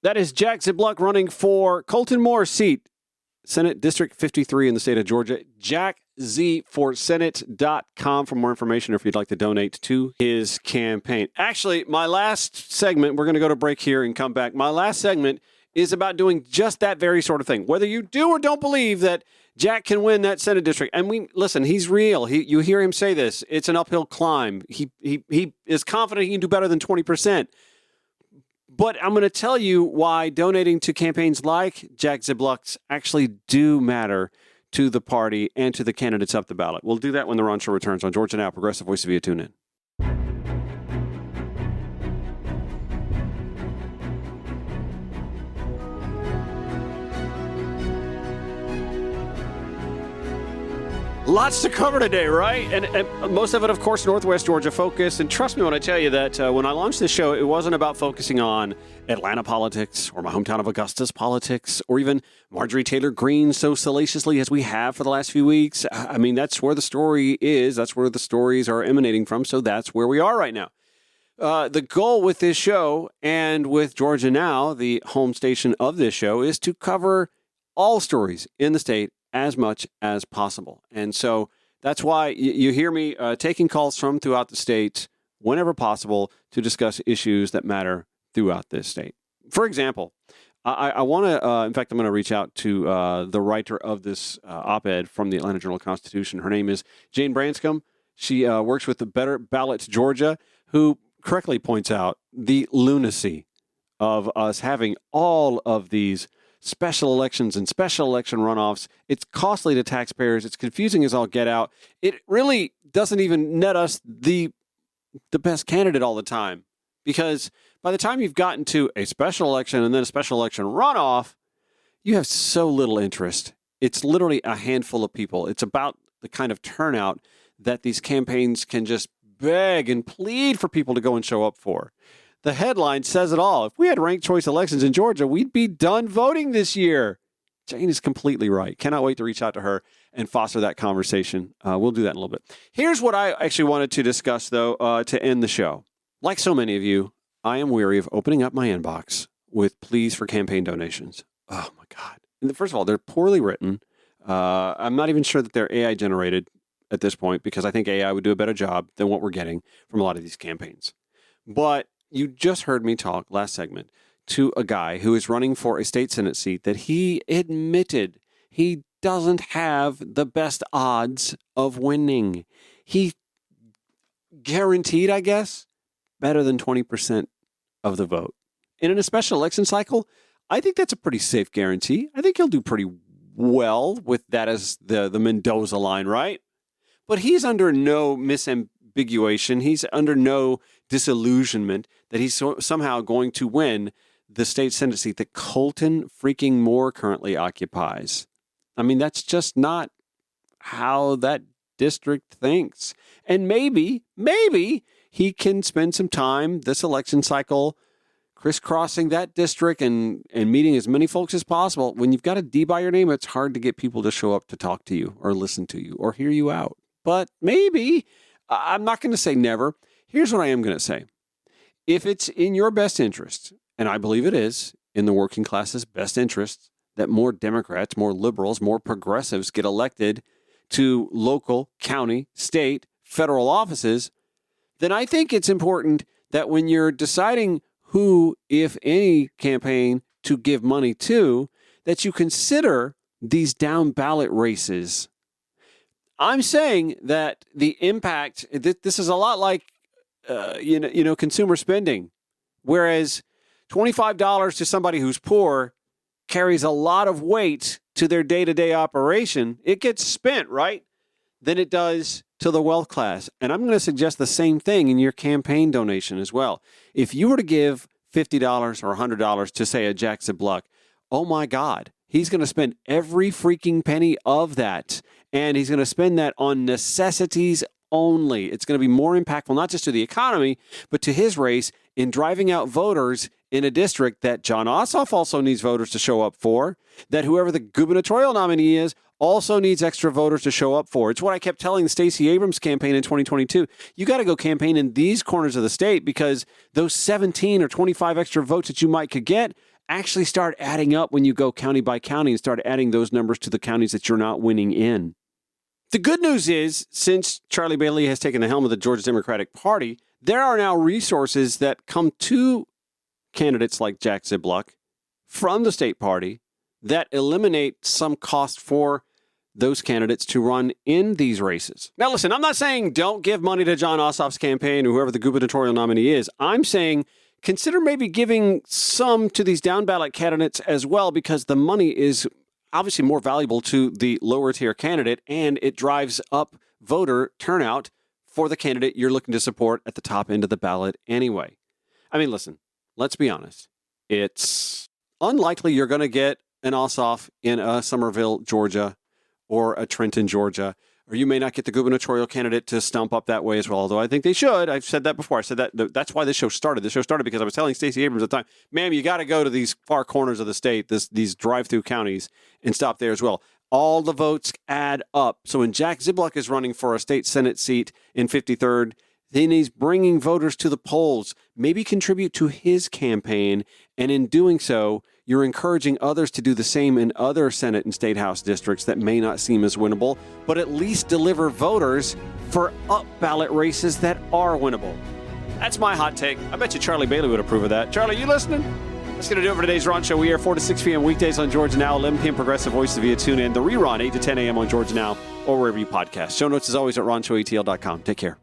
That is Jack Zibluck running for Colton Moore's seat, Senate District 53 in the state of Georgia. JackZForSenate.com for more information, or if you'd like to donate to his campaign. Actually, my last segment, we're going to go to break here and come back. My last segment is about doing just that very sort of thing. Whether you do or don't believe that Jack can win that Senate district, and listen, he's real. You hear him say this. It's an uphill climb. He is confident he can do better than 20%. But I'm going to tell you why donating to campaigns like Jack Zibluck's actually do matter to the party and to the candidates up the ballot. We'll do that when the Ron Show returns on Georgia Now, Progressive Voice via TuneIn. Lots to cover today, right? And most of it, of course, Northwest Georgia focus. And trust me when I tell you that when I launched this show, it wasn't about focusing on Atlanta politics or my hometown of Augusta's politics or even Marjorie Taylor Greene so salaciously as we have for the last few weeks. I mean, that's where the story is. That's where the stories are emanating from. So that's where we are right now. The goal with this show and with Georgia Now, the home station of this show, is to cover all stories in the state as much as possible. And so that's why you hear me taking calls from throughout the state whenever possible to discuss issues that matter throughout this state. For example, I want to, in fact, I'm going to reach out to the writer of this op-ed from the Atlanta Journal-Constitution. Her name is Jane Branscombe. She works with the Better Ballots Georgia, who correctly points out the lunacy of us having all of these special elections and special election runoffs. It's costly to taxpayers. It's confusing as all get out. It really doesn't even net us the best candidate all the time, because by the time you've gotten to a special election and then a special election runoff, you have so little interest. It's literally a handful of people. It's about the kind of turnout that these campaigns can just beg and plead for people to go and show up for. The headline says it all. If we had ranked choice elections in Georgia, we'd be done voting this year. Jane is completely right. Cannot wait to reach out to her and foster that conversation. We'll do that in a little bit. Here's what I actually wanted to discuss, though, to end the show. Like so many of you, I am weary of opening up my inbox with pleas for campaign donations. Oh, my God. And first of all, they're poorly written. I'm not even sure that they're AI generated at this point, because I think AI would do a better job than what we're getting from a lot of these campaigns. But you just heard me talk last segment to a guy who is running for a state Senate seat that he admitted he doesn't have the best odds of winning. He guaranteed, I guess, better than 20% of the vote. And in a special election cycle, I think that's a pretty safe guarantee. I think he'll do pretty well with that as the Mendoza line, right? But he's under no misambiguation. He's under no disillusionment that he's somehow going to win the state Senate seat that Colton freaking Moore currently occupies. I mean, that's just not how that district thinks. And maybe he can spend some time this election cycle crisscrossing that district and meeting as many folks as possible. When you've got a D by your name, it's hard to get people to show up to talk to you or listen to you or hear you out. But maybe, I'm not going to say never. Here's what I am going to say. If it's in your best interest, and I believe it is in the working class's best interest, that more Democrats, more liberals, more progressives get elected to local, county, state, federal offices, then I think it's important that when you're deciding who, if any, campaign to give money to, that you consider these down ballot races. I'm saying that the impact, this is a lot like, consumer spending, whereas $25 to somebody who's poor carries a lot of weight to their day-to-day operation. It gets spent, right? Than it does to the wealth class. And I'm going to suggest the same thing in your campaign donation as well. If you were to give $50 or $100 to, say, a Jack Zibluck, oh my God, he's going to spend every freaking penny of that. And he's going to spend that on necessities only. It's going to be more impactful, not just to the economy, but to his race in driving out voters in a district that John Ossoff also needs voters to show up for, that whoever the gubernatorial nominee is also needs extra voters to show up for. It's what I kept telling the Stacey Abrams campaign in 2022. You got to go campaign in these corners of the state, because those 17 or 25 extra votes that you could get actually start adding up when you go county by county and start adding those numbers to the counties that you're not winning in. The good news is, since Charlie Bailey has taken the helm of the Georgia Democratic Party, there are now resources that come to candidates like Jack Zibluck from the state party that eliminate some cost for those candidates to run in these races. Now, listen, I'm not saying don't give money to John Ossoff's campaign or whoever the gubernatorial nominee is. I'm saying consider maybe giving some to these down ballot candidates as well, because the money is obviously more valuable to the lower tier candidate, and it drives up voter turnout for the candidate you're looking to support at the top end of the ballot anyway. I mean, listen, let's be honest. It's unlikely you're going to get an Ossoff in a Somerville, Georgia, or a Trenton, Georgia, or you may not get the gubernatorial candidate to stump up that way as well, although I think they should. I've said that before. I said that's why this show started. The show started because I was telling Stacey Abrams at the time, ma'am, you got to go to these far corners of the state, these drive-through counties, and stop there as well. All the votes add up. So when Jack Zibluck is running for a state Senate seat in 53rd, then he's bringing voters to the polls. Maybe contribute to his campaign, and in doing so, you're encouraging others to do the same in other Senate and State House districts that may not seem as winnable, but at least deliver voters for up-ballot races that are winnable. That's my hot take. I bet you Charlie Bailey would approve of that. Charlie, you listening? That's going to do it for today's Ron Show. We are 4 to 6 p.m. weekdays on Georgia Now, 11 p.m. Progressive Voice via TuneIn. The rerun, 8 to 10 a.m. on Georgia Now or wherever you podcast. Show notes, as always, at ronshowatl.com. Take care.